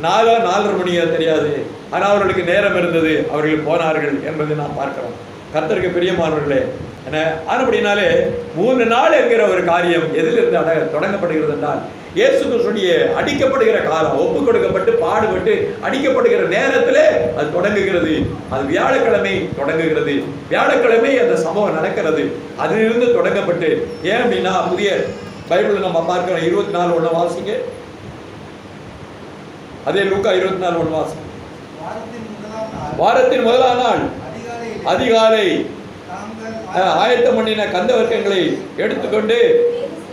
S1: 4-4:30 மணியா தெரியாது. ஆனால் அவர்களுக்கு நேரம் இருந்தது. அவர்கள் போனார்கள் என்பதை நாம் பார்க்கிறோம். கர்த்தருக்கு பிரியமானவர்களே, என்ன அப்படினாலே 3 நாள் என்கிற ஒரு காரியம் எதிலிருந்து தொடங்கப்படுகிறது என்றால், இயேசு கிறிஸ்துவின் அடிக்கப்படுகிற காலம், ஒப்பு கொடுக்கப்பட்டு பாடுபட்டு அடிக்கப்படுகிற நேரத்திலே அது தொடங்குகிறது. அது வியாழக்கிழமை தொடங்குகிறது. வியாழக்கிழமை அந்த சம்பவம் நடக்கிறது. அதிலிருந்து தொடங்கப்பட்டு, ஏன் அப்படின்னா புதிய பைபிள் நம்ம பார்க்கிறோம். 24:1 வாசிங்க. அதே லூக்கா 24:1 வாசிங்க. வாரத்தின் முதலாம் நாள் அதிகாலை ஆயத்தம் பண்ணின கந்த வர்க்கங்களை எடுத்துக்கொண்டு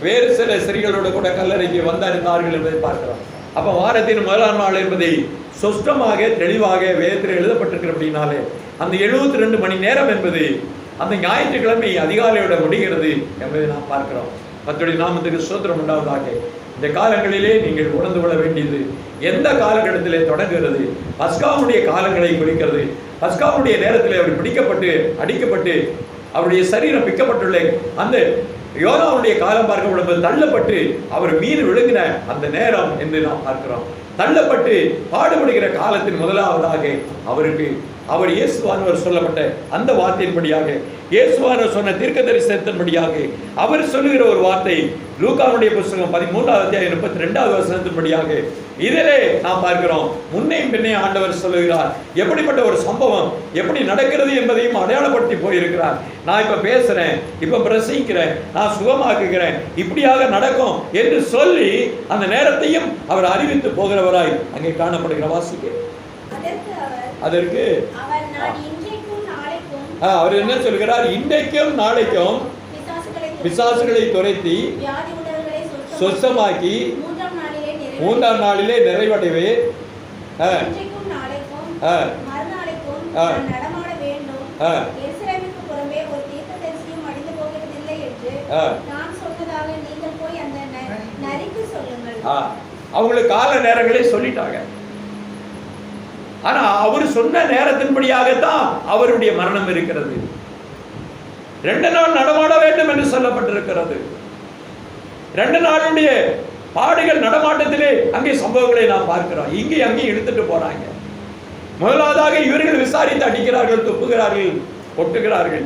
S1: வேறு சில ஸ்திரீகளோடு கூட கல்லறைக்கு வந்திருந்தார்கள் என்பதை பார்க்கிறோம். அப்ப வாரத்தின் முதலாம் நாள் என்பதை சொஷ்டமாக தெளிவாக வேதத்தில் எழுதப்பட்டிருக்கிறபடினாலே அந்த 72 மணி நேரம் என்பது அந்த ஞாயிற்றுக்கிழமை அதிகாலையோட முடிகிறது என்பதை நாம் பார்க்கிறோம். கர்த்தருடைய நாமத்துக்கு ஸ்தோத்திரம் உண்டாவதாக. இந்த காலங்களிலே நீங்கள் உணர்ந்து கொள்ள வேண்டியது, எந்த காலகட்டத்திலே தொடங்குகிறது? பஸ்காவுடைய காலங்களை குறிக்கிறது. பஸ்காவுடைய நேரத்தில் அவர் பிடிக்கப்பட்டு அடிக்கப்பட்டு அவருடைய சரீரம் பிக்கப்பட்டுள்ள அந்த யோனாவுடைய காலம் பார்க்கப்படும்போது தள்ளப்பட்டு அவர் மீது விழுங்கின அந்த நேரம் என்று நாம் பார்க்கிறோம். தள்ளப்பட்டு பாடுபடுகிற காலத்தின் முதலாவதாக அவர் இயேசுவானவர் சொல்லப்பட்ட அந்த வார்த்தையின்படியாக, இயேசுவானவர் சொன்ன தீர்க்க தரிசனத்தின்படியாக அவர் சொல்லுகிற ஒரு வார்த்தை லூக்காவுடைய புத்தகம் 13ஆம் அத்தியாயம் 32வது வசனத்தின்படியாக இதிலே நாம் பார்க்கிறோம். முன்னையும் பின்னையும் ஆண்டவர் சொல்லுகிறார். எப்படிப்பட்ட ஒரு சம்பவம் எப்படி நடக்கிறது என்பதையும் அடையாளப்படுத்தி போயிருக்கிறார். நான் இப்ப பேசுறேன், இப்ப பிரசங்கிக்கிறேன், நான் சுகமாக்குகிறேன், இப்படியாக நடக்கும் என்று சொல்லி அந்த நேரத்தையும் அவர் அறிவித்து போகிறவராய் அங்கே காணப்படுகிற வாசிக்க. அதற்கு அவர் என்ன சொல்கிறார்? இன்றைக்கும் நாளைக்கும் பிசாசுகளை துரைத்தி சொஸ்தமாக்கி 3ஆம் நாளிலே நிறைவடைவே அவங்களுக்கு கால நேரங்களே சொல்லிட்டாங்க. ஆனா அவர் சொன்ன நேரத்தின்படியாகத்தான் அவருடைய மரணம் இருக்கிறது. 2 நாள் நடமாட வேண்டும் என்று சொல்லப்பட்டிருக்கிறது. 2 நாளுடைய பாடுகள் நடமாட்டத்திலே அங்கே சம்பவங்களை நாம் பார்க்கிறோம். இங்கே அங்கே எடுத்துட்டு போறாங்க. முதலாவதாக இவர்கள் விசாரித்து அடிக்கிறார்கள், துப்புகிறார்கள், ஒட்டுகிறார்கள்.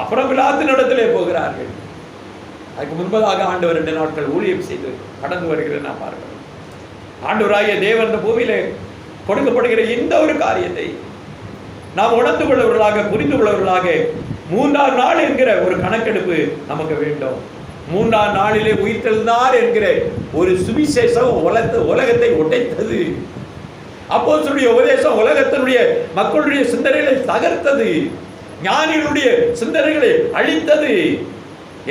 S1: அப்புறம் பிலாத்தின் இடத்திலே போகிறார்கள். அதுக்கு முன்பதாக ஆண்டவர் 2 நாட்கள் ஊழியம் செய்து கடந்து வருகிறதை நாம் பார்க்கிறோம். ஆண்டவராகிய தேவன் இந்த பூமியிலே கொடுக்கப்படுகிற இந்த ஒரு காரியத்தை நாம் உணர்ந்து கொள்ளவர்களாக, புரிந்து கொள்ளவர்களாக 3ஆம் நாள் என்கிற ஒரு கணக்கெடுப்பு நமக்கு வேண்டும். 3ஆம் நாளிலே உயிர்த்தெழுந்தார் என்கிற ஒரு சுவிசேஷம் உலகத்தை உடைத்தது. அப்போஸ்தலருடைய உபதேசம் உலகத்தினுடைய மக்களுடைய சிந்தனைகளை தகர்த்தது, ஞானிகளுடைய சிந்தனைகளை அழித்தது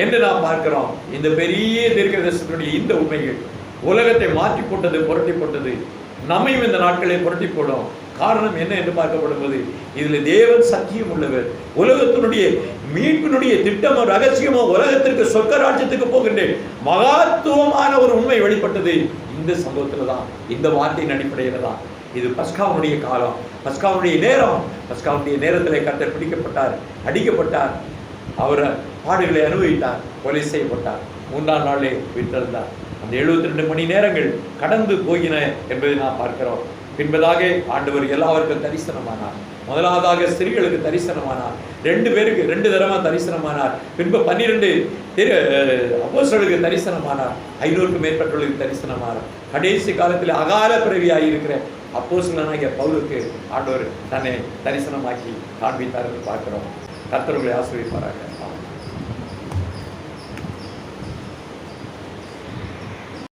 S1: என்று நாம் பார்க்கிறோம். இந்த பெரிய தீர்க்கதரிசனத்துடைய இந்த உண்மைகள் உலகத்தை மாற்றி போட்டது, புரட்டி போட்டது. நம்மையும் இந்த நாட்களை புரட்டி போடும். காரணம் என்ன என்று பார்க்கப்படும்போது, இதில் தேவன் சத்தியம் உள்ளவர். உலகத்தினுடைய மீட்பினுடைய திட்டமோ ரகசியமோ உலகத்திற்கு சொர்க்க ராஜ்யத்துக்கு போகின்ற மகத்துவமான ஒரு உண்மை வெளிப்பட்டது இந்த சம்பவத்தில் தான், இந்த வார்த்தையின் அடிப்படையில் தான். இது பஸ்காவுடைய காலம், பஸ்காவுடைய நேரம். பஸ்காவுடைய நேரத்தில் கர்த்தர் பிடிக்கப்பட்டார், அடிக்கப்பட்டார், அவர் பாடுகளை அனுபவித்தார், கொலை செய்யப்பட்டார், 3ஆம் நாளே விட்டிருந்தார். அந்த 72 மணி நேரங்கள் கடந்து போயின என்பதை நாம் பார்க்கிறோம். பின்பதாக ஆண்டவர் எல்லாருக்கும் தரிசனமானார். முதலாவதாக ஸ்திரீகளுக்கு தரிசனமானார். 2 பேருக்கு 2 தடவை தரிசனமானார். பின்பு 12 அப்போஸ்தலர்களுக்கு தரிசனமானார். 500க்கும் மேற்பட்டவர்களுக்கு தரிசனமானார். கடைசி காலத்தில் அகால பிறவியாகி இருக்கிற அப்போஸ்தலனாகிய பவுலுக்கு ஆண்டவர் தன்னை தரிசனமாக்கி காண்பித்தார் என்று பார்க்கிறோம். கர்த்தர்களை ஆசீர்வதிப்பாராக.